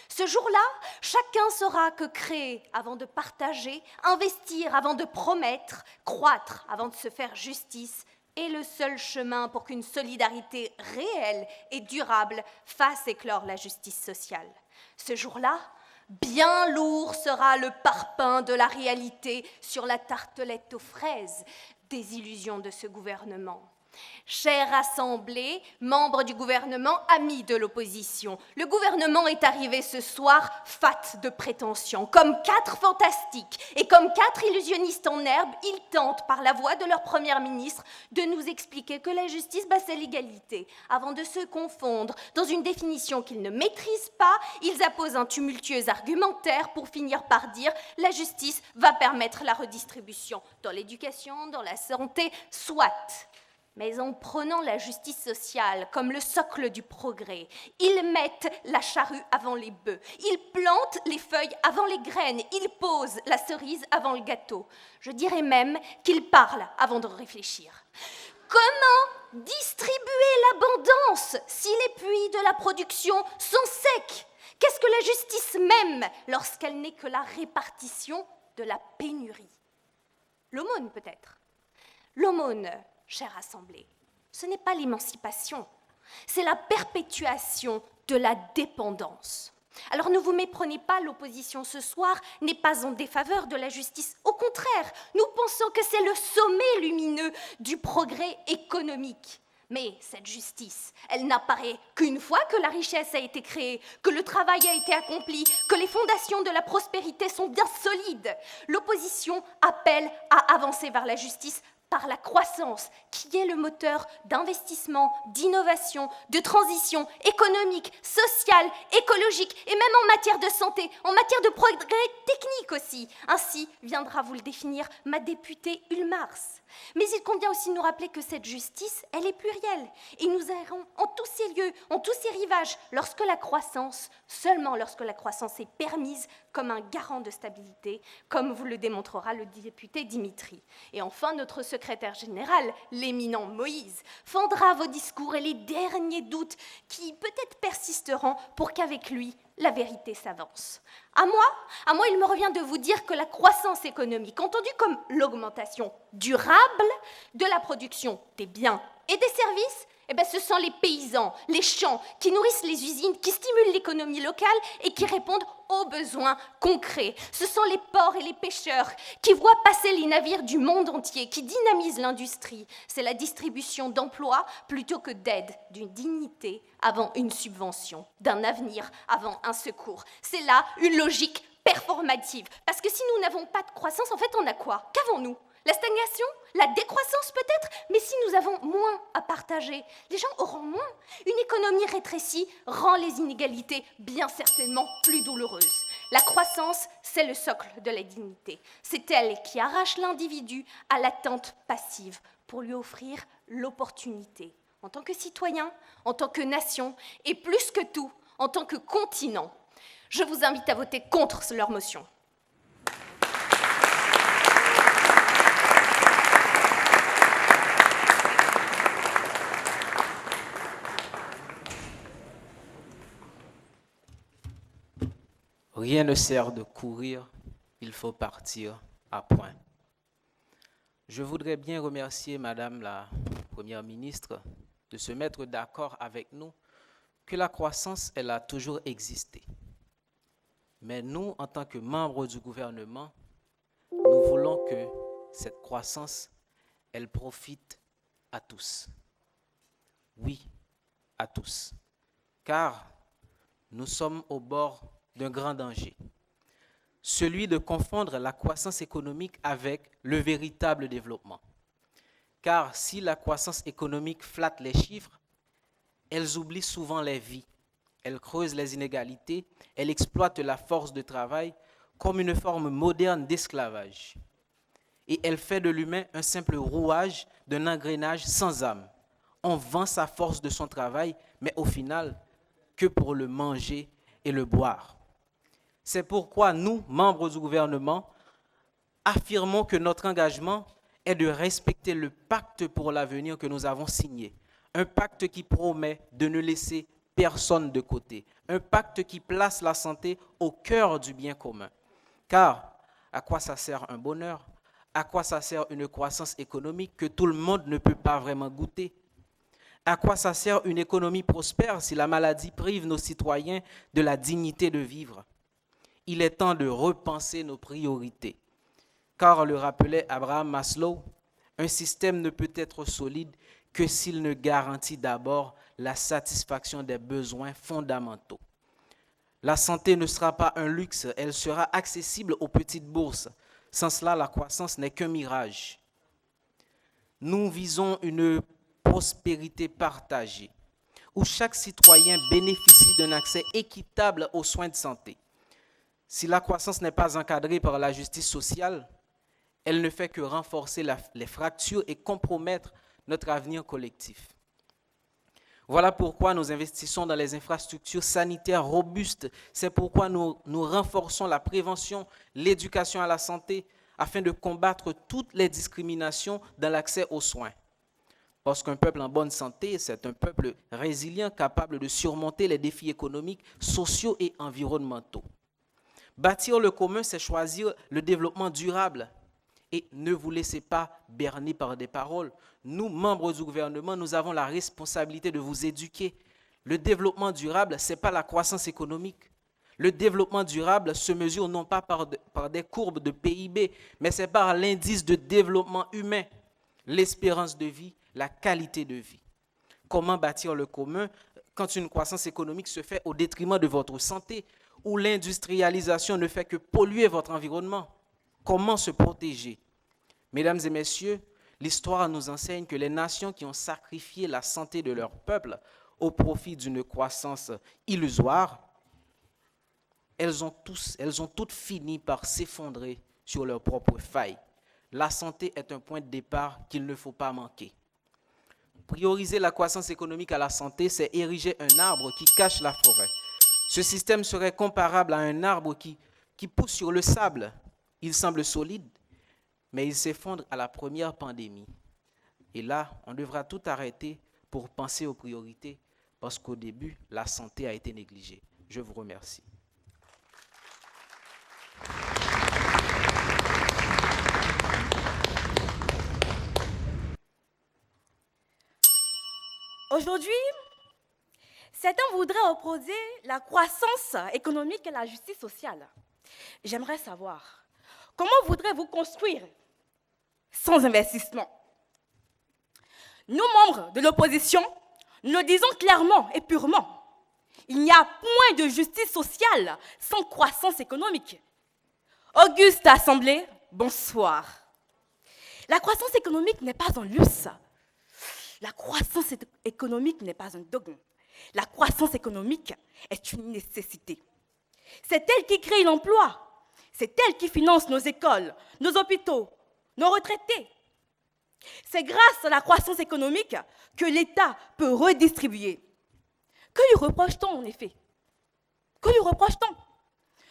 H: Ce jour-là, chacun saura que créer avant de partager, investir avant de promettre, croître avant de se faire justice est le seul chemin pour qu'une solidarité réelle et durable fasse éclore la justice sociale. Ce jour-là, bien lourd sera le parpaing de la réalité sur la tartelette aux fraises des illusions de ce gouvernement. Chère Assemblée, membres du gouvernement, amis de l'opposition, le gouvernement est arrivé ce soir fat de prétentions. Comme 4 fantastiques et comme 4 illusionnistes en herbe, ils tentent par la voix de leur première ministre de nous expliquer que la justice, c'est l'égalité. Avant de se confondre dans une définition qu'ils ne maîtrisent pas, ils apposent un tumultueux argumentaire pour finir par dire « la justice va permettre la redistribution dans l'éducation, dans la santé, soit ». Mais en prenant la justice sociale comme le socle du progrès, ils mettent la charrue avant les bœufs, ils plantent les feuilles avant les graines, ils posent la cerise avant le gâteau. Je dirais même qu'ils parlent avant de réfléchir. Comment distribuer l'abondance si les puits de la production sont secs? Qu'est-ce que la justice même lorsqu'elle n'est que la répartition de la pénurie? L'aumône peut-être. L'aumône, chère Assemblée, ce n'est pas l'émancipation, c'est la perpétuation de la dépendance. Alors ne vous méprenez pas, l'opposition ce soir n'est pas en défaveur de la justice. Au contraire, nous pensons que c'est le sommet lumineux du progrès économique. Mais cette justice, elle n'apparaît qu'une fois que la richesse a été créée, que le travail a été accompli, que les fondations de la prospérité sont bien solides. L'opposition appelle à avancer vers la justice par la croissance, qui est le moteur d'investissement, d'innovation, de transition économique, sociale, écologique, et même en matière de santé, en matière de progrès technique aussi. Ainsi viendra vous le définir ma députée Ulmars. Mais il convient aussi de nous rappeler que cette justice, elle est plurielle, et nous errons en tous ces lieux, en tous ces rivages, lorsque la croissance, seulement lorsque la croissance est permise comme un garant de stabilité, comme vous le démontrera le député Dimitri. Et enfin, notre secrétaire général, l'éminent Moïse, fendra vos discours et les derniers doutes qui peut-être persisteront pour qu'avec lui, la vérité s'avance. À moi, il me revient de vous dire que la croissance économique, entendue comme l'augmentation durable de la production des biens et des services, ce sont les paysans, les champs qui nourrissent les usines, qui stimulent l'économie locale et qui répondent aux besoins concrets. Ce sont les ports et les pêcheurs qui voient passer les navires du monde entier, qui dynamisent l'industrie. C'est la distribution d'emplois plutôt que d'aide, d'une dignité avant une subvention, d'un avenir avant un secours. C'est là une logique performative. Parce que si nous n'avons pas de croissance, en fait, on a quoi? Qu'avons-nous? La stagnation? La décroissance peut-être? Mais si nous avons moins à partager, les gens auront moins. Une économie rétrécie rend les inégalités bien certainement plus douloureuses. La croissance, c'est le socle de la dignité. C'est elle qui arrache l'individu à l'attente passive pour lui offrir l'opportunité. En tant que citoyen, en tant que nation, et plus que tout, en tant que continent. Je vous invite à voter contre leur motion.
I: Rien ne sert de courir, il faut partir à point. Je voudrais bien remercier Madame la Première ministre de se mettre d'accord avec nous que la croissance, elle a toujours existé. Mais nous, en tant que membres du gouvernement, nous voulons que cette croissance, elle profite à tous. Oui, à tous. Car nous sommes au bord d'un grand danger, celui de confondre la croissance économique avec le véritable développement. Car si la croissance économique flatte les chiffres, elles oublient souvent les vies, elles creusent les inégalités, elles exploitent la force de travail comme une forme moderne d'esclavage. Et elle fait de l'humain un simple rouage d'un engrenage sans âme. On vend sa force de son travail, mais au final, que pour le manger et le boire. C'est pourquoi nous, membres du gouvernement, affirmons que notre engagement est de respecter le pacte pour l'avenir que nous avons signé. Un pacte qui promet de ne laisser personne de côté. Un pacte qui place la santé au cœur du bien commun. Car à quoi ça sert un bonheur? À quoi ça sert une croissance économique que tout le monde ne peut pas vraiment goûter? À quoi ça sert une économie prospère si la maladie prive nos citoyens de la dignité de vivre? Il est temps de repenser nos priorités. Car le rappelait Abraham Maslow, un système ne peut être solide que s'il ne garantit d'abord la satisfaction des besoins fondamentaux. La santé ne sera pas un luxe, elle sera accessible aux petites bourses. Sans cela, la croissance n'est qu'un mirage. Nous visons une prospérité partagée, où chaque citoyen bénéficie d'un accès équitable aux soins de santé. Si la croissance n'est pas encadrée par la justice sociale, elle ne fait que renforcer les fractures et compromettre notre avenir collectif. Voilà pourquoi nous investissons dans les infrastructures sanitaires robustes. C'est pourquoi nous renforçons la prévention, l'éducation à la santé, afin de combattre toutes les discriminations dans l'accès aux soins. Parce qu'un peuple en bonne santé, c'est un peuple résilient, capable de surmonter les défis économiques, sociaux et environnementaux. Bâtir le commun, c'est choisir le développement durable. Et ne vous laissez pas berner par des paroles. Nous, membres du gouvernement, nous avons la responsabilité de vous éduquer. Le développement durable, ce n'est pas la croissance économique. Le développement durable se mesure non pas par des courbes de PIB, mais c'est par l'indice de développement humain, l'espérance de vie, la qualité de vie. Comment bâtir le commun quand une croissance économique se fait au détriment de votre santé, où l'industrialisation ne fait que polluer votre environnement? Comment se protéger? Mesdames et messieurs, l'histoire nous enseigne que les nations qui ont sacrifié la santé de leur peuple au profit d'une croissance illusoire, elles ont toutes fini par s'effondrer sur leurs propres failles. La santé est un point de départ qu'il ne faut pas manquer. Prioriser la croissance économique à la santé, c'est ériger un arbre qui cache la forêt. Ce système serait comparable à un arbre qui pousse sur le sable. Il semble solide, mais il s'effondre à la première pandémie. Et là, on devra tout arrêter pour penser aux priorités, parce qu'au début, la santé a été négligée. Je vous remercie.
J: Aujourd'hui, certains voudraient opposer la croissance économique et la justice sociale. J'aimerais savoir, comment voudrez-vous construire sans investissement? Nous, membres de l'opposition, nous le disons clairement et purement. Il n'y a point de justice sociale sans croissance économique. Auguste Assemblée, bonsoir. La croissance économique n'est pas un luxe. La croissance économique n'est pas un dogme. La croissance économique est une nécessité. C'est elle qui crée l'emploi. C'est elle qui finance nos écoles, nos hôpitaux, nos retraités. C'est grâce à la croissance économique que l'État peut redistribuer. Que lui reproche-t-on en effet? Que lui reproche-t-on?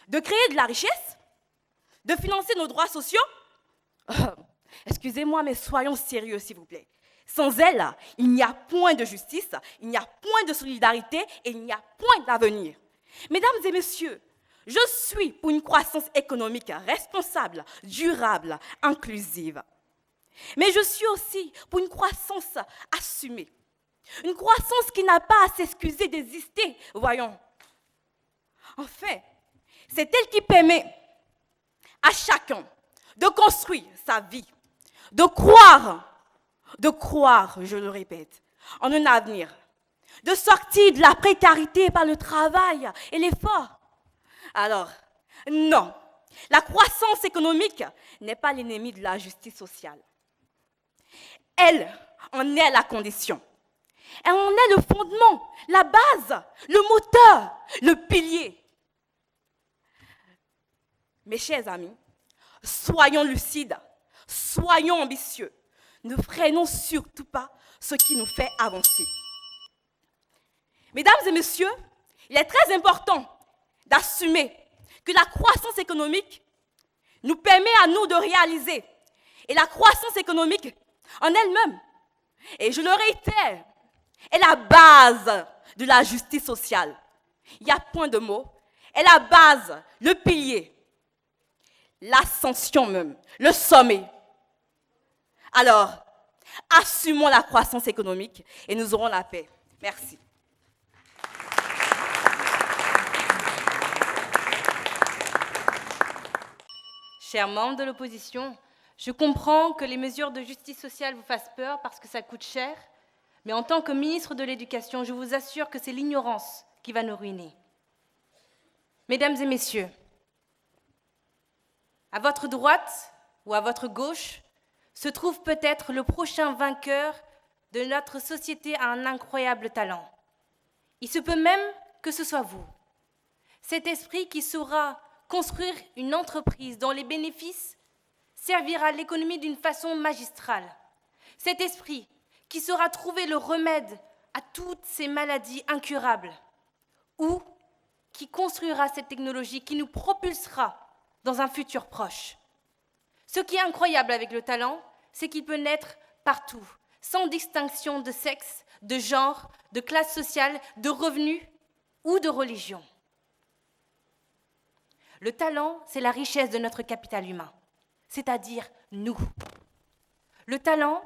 J: De créer de la richesse? De financer nos droits sociaux? Excusez-moi, mais soyons sérieux, s'il vous plaît. Sans elle, il n'y a point de justice, il n'y a point de solidarité et il n'y a point d'avenir. Mesdames et messieurs, je suis pour une croissance économique responsable, durable, inclusive. Mais je suis aussi pour une croissance assumée. Une croissance qui n'a pas à s'excuser d'exister, voyons. Enfin, c'est elle qui permet à chacun de construire sa vie, de croire, je le répète, en un avenir, de sortir de la précarité par le travail et l'effort. Alors, non, la croissance économique n'est pas l'ennemi de la justice sociale. Elle en est la condition. Elle en est le fondement, la base, le moteur, le pilier. Mes chers amis, soyons lucides, soyons ambitieux. Ne freinons surtout pas ce qui nous fait avancer. Mesdames et messieurs, il est très important d'assumer que la croissance économique nous permet à nous de réaliser. Et la croissance économique en elle-même, et je le réitère, est la base de la justice sociale. Il n'y a point de mots, est la base, le pilier, l'ascension même, le sommet. Alors, assumons la croissance économique et nous aurons la paix. Merci. Chers membres de l'opposition, je comprends que les mesures de justice sociale vous fassent peur parce que ça coûte cher, mais en tant que ministre de l'Éducation, je vous assure que c'est l'ignorance qui va nous ruiner. Mesdames et messieurs, à votre droite ou à votre gauche se trouve peut-être le prochain vainqueur de notre société à un incroyable talent. Il se peut même que ce soit vous. Cet esprit qui saura construire une entreprise dont les bénéfices servira l'économie d'une façon magistrale. Cet esprit qui saura trouver le remède à toutes ces maladies incurables. Ou qui construira cette technologie qui nous propulsera dans un futur proche. Ce qui est incroyable avec le talent, c'est qu'il peut naître partout, sans distinction de sexe, de genre, de classe sociale, de revenus ou de religion. Le talent, c'est la richesse de notre capital humain, c'est-à-dire nous. Le talent,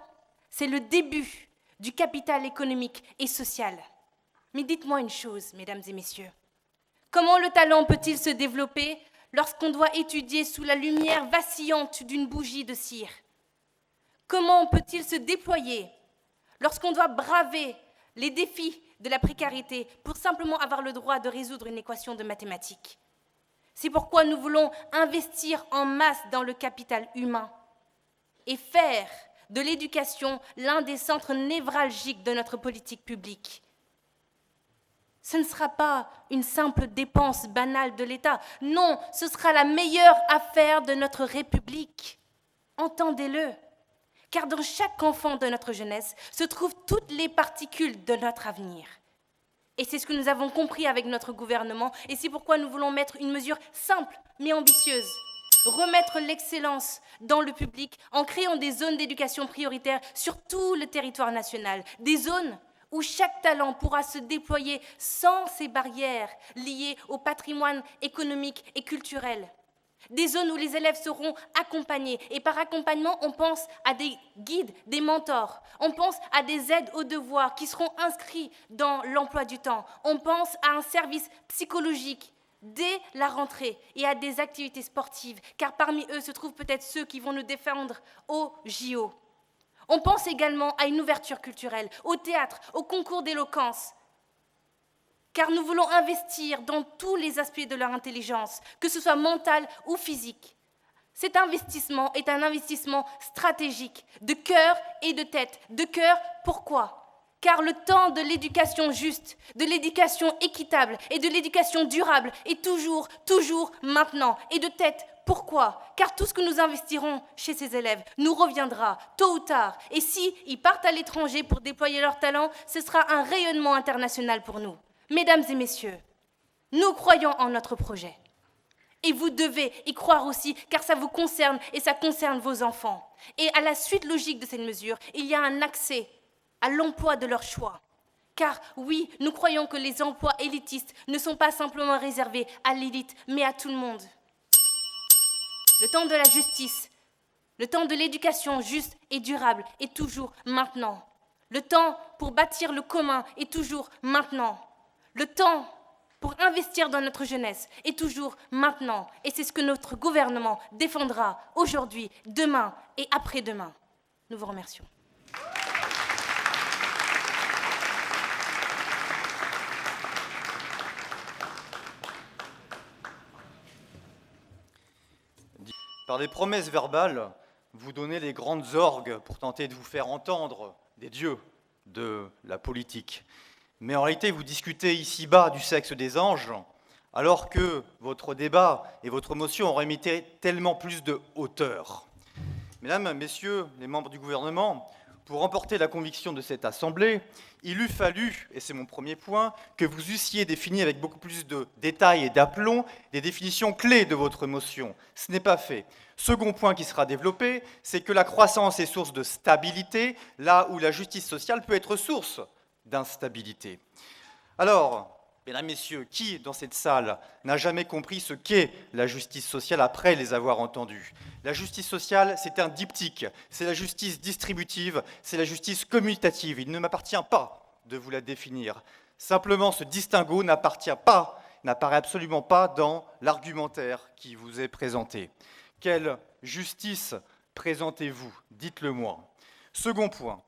J: c'est le début du capital économique et social. Mais dites-moi une chose, mesdames et messieurs. Comment le talent peut-il se développer lorsqu'on doit étudier sous la lumière vacillante d'une bougie de cire? Comment peut-il se déployer lorsqu'on doit braver les défis de la précarité pour simplement avoir le droit de résoudre une équation de mathématiques? C'est pourquoi nous voulons investir en masse dans le capital humain et faire de l'éducation l'un des centres névralgiques de notre politique publique. Ce ne sera pas une simple dépense banale de l'État. Non, ce sera la meilleure affaire de notre République. Entendez-le, car dans chaque enfant de notre jeunesse se trouvent toutes les particules de notre avenir. Et c'est ce que nous avons compris avec notre gouvernement, et c'est pourquoi nous voulons mettre une mesure simple mais ambitieuse. Remettre l'excellence dans le public en créant des zones d'éducation prioritaires sur tout le territoire national. Des zones où chaque talent pourra se déployer sans ces barrières liées au patrimoine économique et culturel. Des zones où les élèves seront accompagnés. Et par accompagnement, on pense à des guides, des mentors. On pense à des aides aux devoirs qui seront inscrits dans l'emploi du temps. On pense à un service psychologique dès la rentrée et à des activités sportives, car parmi eux se trouvent peut-être ceux qui vont nous défendre au JO. On pense également à une ouverture culturelle, au théâtre, au concours d'éloquence, car nous voulons investir dans tous les aspects de leur intelligence, que ce soit mentale ou physique. Cet investissement est un investissement stratégique, de cœur et de tête. De cœur, pourquoi ? Car le temps de l'éducation juste, de l'éducation équitable et de l'éducation durable est toujours maintenant. Et de tête, pourquoi ? Car tout ce que nous investirons chez ces élèves nous reviendra tôt ou tard. Et s'ils partent à l'étranger pour déployer leur talent, ce sera un rayonnement international pour nous. Mesdames et messieurs, nous croyons en notre projet. Et vous devez y croire aussi, car ça vous concerne et ça concerne vos enfants. Et à la suite logique de cette mesure, il y a un accès à l'emploi de leur choix. Car oui, nous croyons que les emplois élitistes ne sont pas simplement réservés à l'élite, mais à tout le monde. Le temps de la justice, le temps de l'éducation juste et durable est toujours maintenant. Le temps pour bâtir le commun est toujours maintenant. Le temps pour investir dans notre jeunesse est toujours maintenant. Et c'est ce que notre gouvernement défendra aujourd'hui, demain et après-demain. Nous vous remercions.
K: Par des promesses verbales, vous donnez les grandes orgues pour tenter de vous faire entendre des dieux de la politique. Mais en réalité, vous discutez ici-bas du sexe des anges, alors que votre débat et votre motion auraient mérité tellement plus de hauteur. Mesdames, Messieurs, les membres du gouvernement, Pour emporter la conviction de cette Assemblée, il eût fallu, et c'est mon premier point, que vous eussiez défini avec beaucoup plus de détails et d'aplomb des définitions clés de votre motion. Ce n'est pas fait. Second point qui sera développé, c'est que la croissance est source de stabilité, là où la justice sociale peut être source d'instabilité. Alors, mesdames, messieurs, qui dans cette salle n'a jamais compris ce qu'est la justice sociale après les avoir entendus? La justice sociale, c'est un diptyque, c'est la justice distributive, c'est la justice commutative. Il ne m'appartient pas de vous la définir. Simplement, ce distinguo n'apparaît absolument pas dans l'argumentaire qui vous est présenté. Quelle justice présentez-vous? Dites-le-moi. Second point.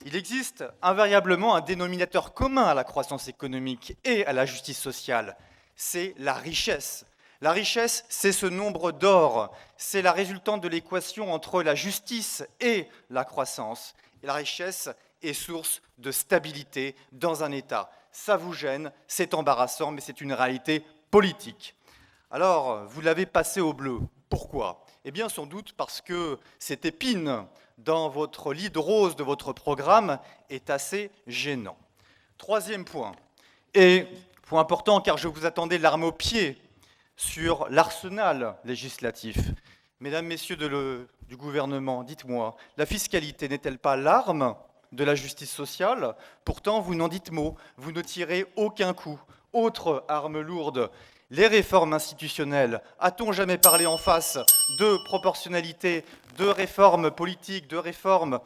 K: Il existe invariablement un dénominateur commun à la croissance économique et à la justice sociale, c'est la richesse. La richesse, c'est ce nombre d'or, c'est la résultante de l'équation entre la justice et la croissance. Et la richesse est source de stabilité dans un État. Ça vous gêne, c'est embarrassant, mais c'est une réalité politique. Alors, vous l'avez passé au bleu. Pourquoi? Eh bien, sans doute parce que cette épine dans votre lit de rose de votre programme est assez gênant. Troisième point, et point important car je vous attendais l'arme au pied sur l'arsenal législatif. Mesdames, messieurs du gouvernement, dites-moi, la fiscalité n'est-elle pas l'arme de la justice sociale? Pourtant, vous n'en dites mot, vous ne tirez aucun coup. Autre arme lourde, les réformes institutionnelles. A-t-on jamais parlé en face de proportionnalité, de réformes politiques, de réformes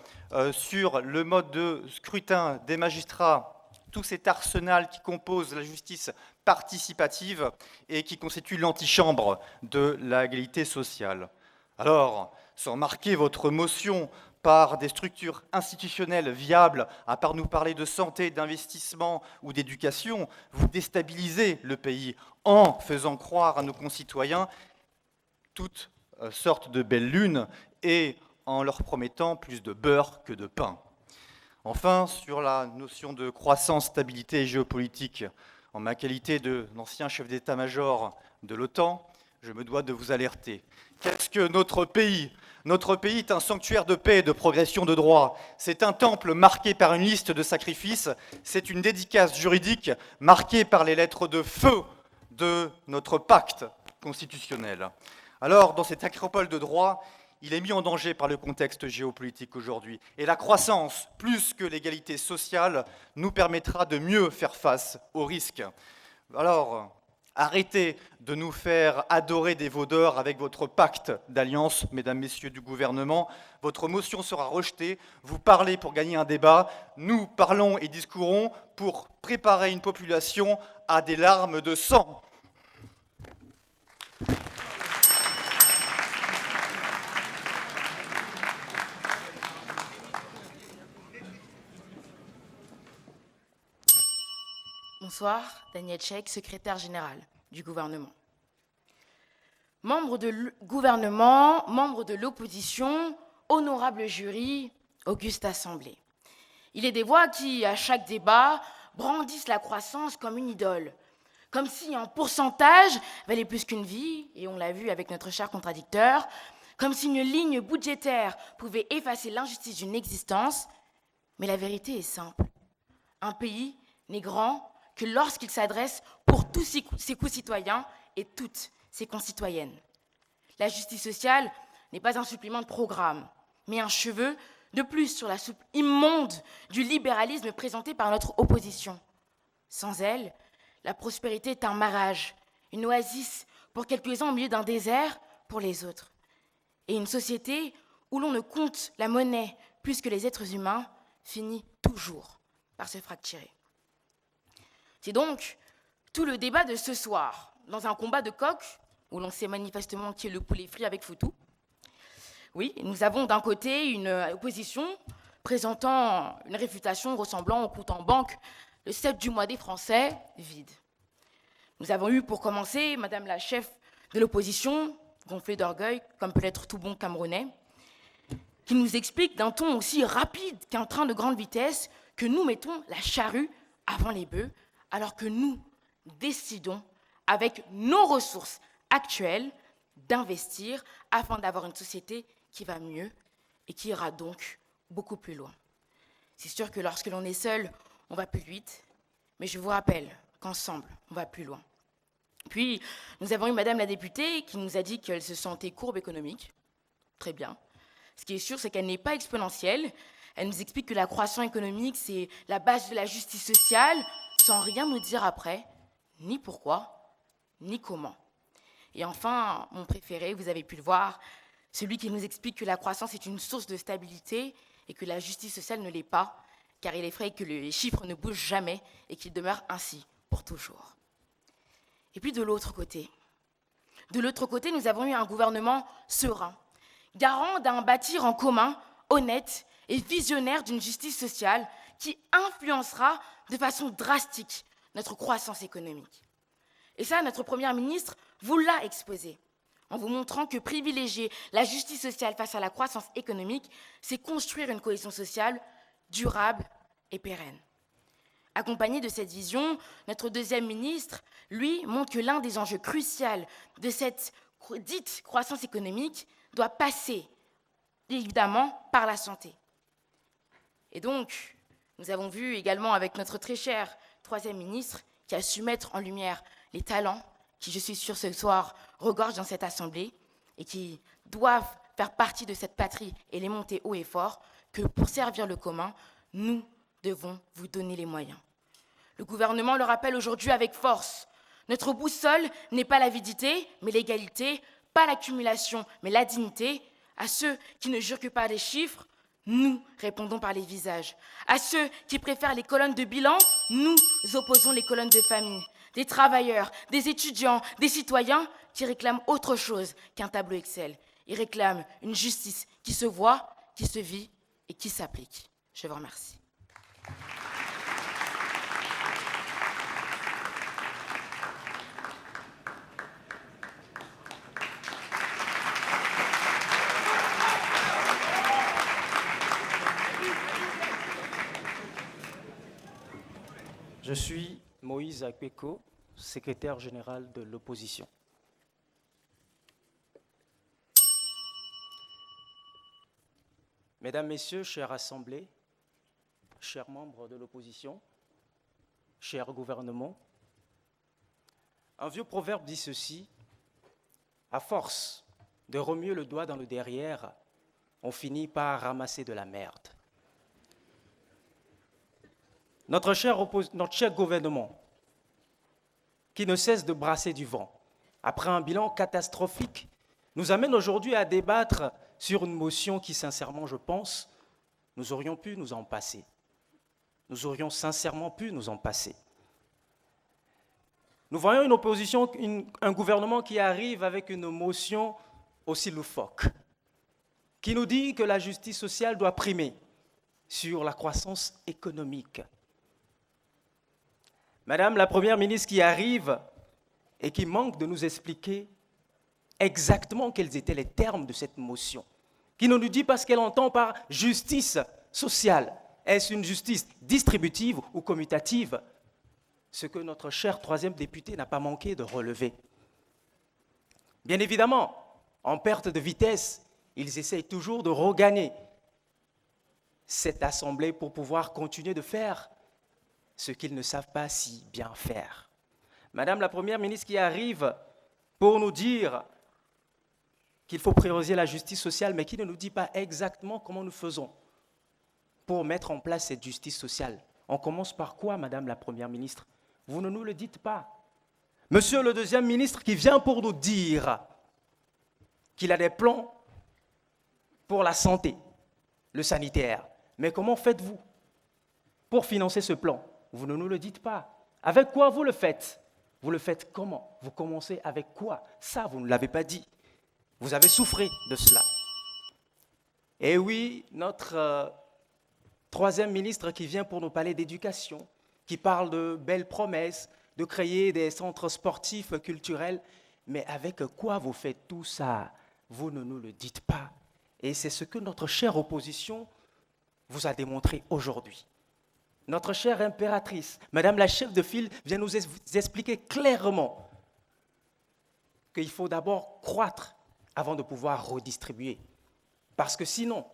K: sur le mode de scrutin des magistrats, tout cet arsenal qui compose la justice participative et qui constitue l'antichambre de l'égalité sociale? Alors, sans marquer votre motion par des structures institutionnelles viables, à part nous parler de santé, d'investissement ou d'éducation, vous déstabilisez le pays en faisant croire à nos concitoyens toutes sortes de belles lunes et en leur promettant plus de beurre que de pain. Enfin, sur la notion de croissance, stabilité et géopolitique, en ma qualité d'ancien chef d'état-major de l'OTAN, je me dois de vous alerter. Qu'est-ce que notre pays? Notre pays est un sanctuaire de paix et de progression de droit. C'est un temple marqué par une liste de sacrifices. C'est une dédicace juridique marquée par les lettres de feu de notre pacte constitutionnel. Alors, dans cette acropole de droit, il est mis en danger par le contexte géopolitique aujourd'hui. Et la croissance, plus que l'égalité sociale, nous permettra de mieux faire face aux risques. Alors, arrêtez de nous faire adorer des veaux d'or avec votre pacte d'alliance, mesdames, messieurs du gouvernement. Votre motion sera rejetée. Vous parlez pour gagner un débat. Nous parlons et discourons pour préparer une population à des larmes de sang.
L: Bonsoir, Daniel Chek, secrétaire général du gouvernement. Membres du gouvernement, membres de l'opposition, honorable jury, auguste assemblée. Il est des voix qui, à chaque débat, brandissent la croissance comme une idole, comme si un pourcentage valait plus qu'une vie, et on l'a vu avec notre cher contradicteur, comme si une ligne budgétaire pouvait effacer l'injustice d'une existence. Mais la vérité est simple. Un pays n'est grand que lorsqu'il s'adresse pour tous ses concitoyens et toutes ses concitoyennes. La justice sociale n'est pas un supplément de programme, mais un cheveu de plus sur la soupe immonde du libéralisme présenté par notre opposition. Sans elle, la prospérité est un mirage, une oasis pour quelques-uns au milieu d'un désert pour les autres. Et une société où l'on ne compte la monnaie plus que les êtres humains finit toujours par se fracturer. C'est donc tout le débat de ce soir, dans un combat de coq, où l'on sait manifestement qui est le poulet frit avec Foutou. Oui, nous avons d'un côté une opposition présentant une réfutation ressemblant au compte en banque le 7 du mois des Français, vide. Nous avons eu pour commencer Madame la chef de l'opposition, gonflée d'orgueil, comme peut l'être tout bon Camerounais, qui nous explique d'un ton aussi rapide qu'un train de grande vitesse que nous mettons la charrue avant les bœufs, alors que nous décidons, avec nos ressources actuelles, d'investir afin d'avoir une société qui va mieux et qui ira donc beaucoup plus loin. C'est sûr que lorsque l'on est seul, on va plus vite, mais je vous rappelle qu'ensemble, on va plus loin. Puis, nous avons eu Madame la députée qui nous a dit qu'elle se sentait courbe économique. Très bien. Ce qui est sûr, c'est qu'elle n'est pas exponentielle. Elle nous explique que la croissance économique, c'est la base de la justice sociale, sans rien nous dire après, ni pourquoi, ni comment. Et enfin, mon préféré, vous avez pu le voir, celui qui nous explique que la croissance est une source de stabilité et que la justice sociale ne l'est pas, car il effraie que les chiffres ne bougent jamais et qu'ils demeurent ainsi pour toujours. Et puis de l'autre côté, nous avons eu un gouvernement serein, garant d'un bâtir en commun, honnête et visionnaire d'une justice sociale qui influencera de façon drastique notre croissance économique. Et ça, notre Première ministre vous l'a exposé, en vous montrant que privilégier la justice sociale face à la croissance économique, c'est construire une cohésion sociale durable et pérenne. Accompagné de cette vision, notre deuxième ministre, lui, montre que l'un des enjeux cruciaux de cette dite croissance économique doit passer, évidemment, par la santé. Et donc, nous avons vu également avec notre très cher troisième ministre qui a su mettre en lumière les talents qui, je suis sûre, ce soir, regorgent dans cette assemblée et qui doivent faire partie de cette patrie et les monter haut et fort, que pour servir le commun, nous devons vous donner les moyens. Le gouvernement le rappelle aujourd'hui avec force. Notre boussole n'est pas l'avidité, mais l'égalité, pas l'accumulation, mais la dignité. À ceux qui ne jurent que par les chiffres, nous répondons par les visages. À ceux qui préfèrent les colonnes de bilan, nous opposons les colonnes de famille. Des travailleurs, des étudiants, des citoyens qui réclament autre chose qu'un tableau Excel. Ils réclament une justice qui se voit, qui se vit et qui s'applique. Je vous remercie.
M: Je suis Moïse Akweko, secrétaire général de l'opposition. Mesdames, Messieurs, chère Assemblée, chers membres de l'opposition, cher gouvernement, un vieux proverbe dit ceci: à force de remuer le doigt dans le derrière, on finit par ramasser de la merde. Notre cher gouvernement, qui ne cesse de brasser du vent, après un bilan catastrophique, nous amène aujourd'hui à débattre sur une motion qui, sincèrement, je pense, nous aurions pu nous en passer. Nous aurions sincèrement pu nous en passer. Nous voyons une opposition, un gouvernement qui arrive avec une motion aussi loufoque, qui nous dit que la justice sociale doit primer sur la croissance économique. Madame la Première ministre qui arrive et qui manque de nous expliquer exactement quels étaient les termes de cette motion, qui ne nous dit pas ce qu'elle entend par justice sociale. Est-ce une justice distributive ou commutative? Ce que notre cher troisième député n'a pas manqué de relever. Bien évidemment, en perte de vitesse, ils essayent toujours de regagner cette assemblée pour pouvoir continuer de faire ce qu'ils ne savent pas si bien faire. Madame la Première ministre qui arrive pour nous dire qu'il faut prioriser la justice sociale, mais qui ne nous dit pas exactement comment nous faisons pour mettre en place cette justice sociale. On commence par quoi, Madame la Première ministre? Vous ne nous le dites pas. Monsieur le deuxième ministre qui vient pour nous dire qu'il a des plans pour la santé, le sanitaire. Mais comment faites-vous pour financer ce plan? Vous ne nous le dites pas. Avec quoi vous le faites? Vous le faites comment? Vous commencez avec quoi? Ça, vous ne l'avez pas dit. Vous avez souffert de cela. Et oui, notre troisième ministre qui vient pour nous parler d'éducation, qui parle de belles promesses, de créer des centres sportifs, culturels. Mais avec quoi vous faites tout ça? Vous ne nous le dites pas. Et c'est ce que notre chère opposition vous a démontré aujourd'hui. Notre chère impératrice, Madame la chef de file, vient nous expliquer clairement qu'il faut d'abord croître avant de pouvoir redistribuer. Parce que sinon,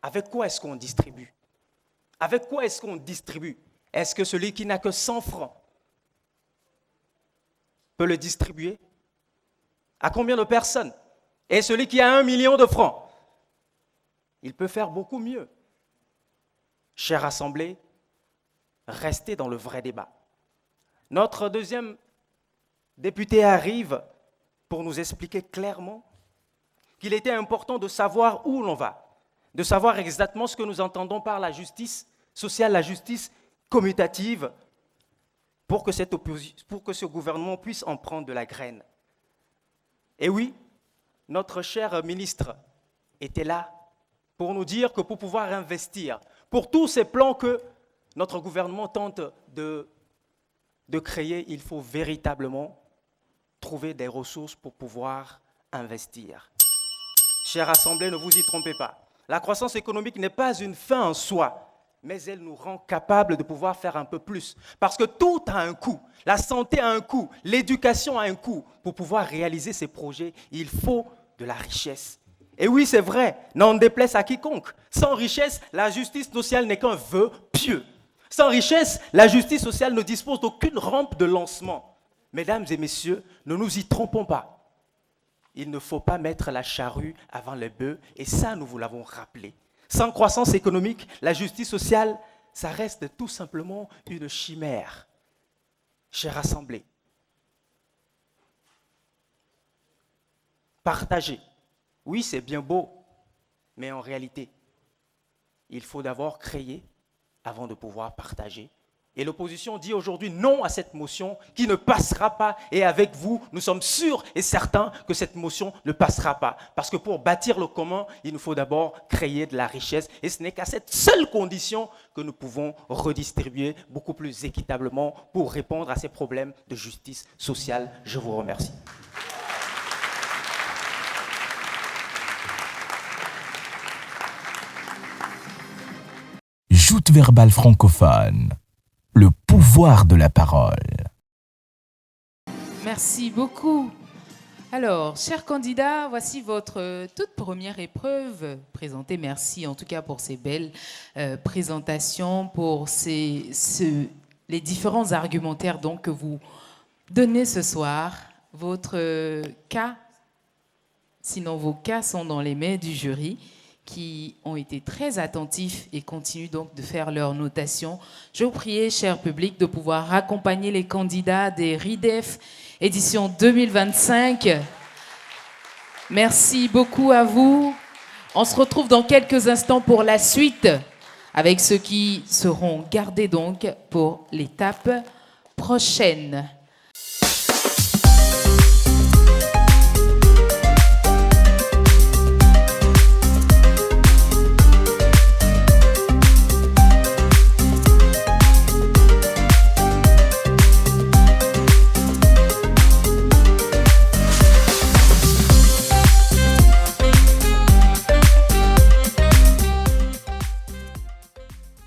M: avec quoi est-ce qu'on distribue? Avec quoi est-ce qu'on distribue? Est-ce que celui qui n'a que 100 francs peut le distribuer? À combien de personnes? Et celui qui a 1 million de francs, il peut faire beaucoup mieux. Chère Assemblée, restez dans le vrai débat. Notre deuxième député arrive pour nous expliquer clairement qu'il était important de savoir où l'on va, de savoir exactement ce que nous entendons par la justice sociale, la justice commutative, pour que ce gouvernement puisse en prendre de la graine. Et oui, notre cher ministre était là pour nous dire que pour pouvoir investir, pour tous ces plans que notre gouvernement tente de créer, il faut véritablement trouver des ressources pour pouvoir investir. Chère Assemblée, ne vous y trompez pas. La croissance économique n'est pas une fin en soi, mais elle nous rend capables de pouvoir faire un peu plus. Parce que tout a un coût. La santé a un coût, l'éducation a un coût. Pour pouvoir réaliser ces projets, il faut de la richesse. Et oui, c'est vrai, n'en déplaise à quiconque. Sans richesse, la justice sociale n'est qu'un vœu pieux. Sans richesse, la justice sociale ne dispose d'aucune rampe de lancement. Mesdames et messieurs, ne nous y trompons pas. Il ne faut pas mettre la charrue avant les bœufs, et ça, nous vous l'avons rappelé. Sans croissance économique, la justice sociale, ça reste tout simplement une chimère. Chère Assemblée, partager, oui, c'est bien beau, mais en réalité, il faut d'abord créer avant de pouvoir partager. Et l'opposition dit aujourd'hui non à cette motion qui ne passera pas. Et avec vous, nous sommes sûrs et certains que cette motion ne passera pas. Parce que pour bâtir le commun, il nous faut d'abord créer de la richesse. Et ce n'est qu'à cette seule condition que nous pouvons redistribuer beaucoup plus équitablement pour répondre à ces problèmes de justice sociale. Je vous remercie.
C: Joute verbale francophone. Le pouvoir de la parole.
B: Merci beaucoup. Alors, chers candidats, voici votre toute première épreuve présentée. Merci en tout cas pour ces belles présentations, pour les différents argumentaires donc, que vous donnez ce soir. Votre cas, sinon vos cas sont dans les mains du jury, qui ont été très attentifs et continuent donc de faire leur notation. Je vous prie, cher public, de pouvoir accompagner les candidats des RIDEF édition 2025. Merci beaucoup à vous. On se retrouve dans quelques instants pour la suite, avec ceux qui seront gardés donc pour l'étape prochaine.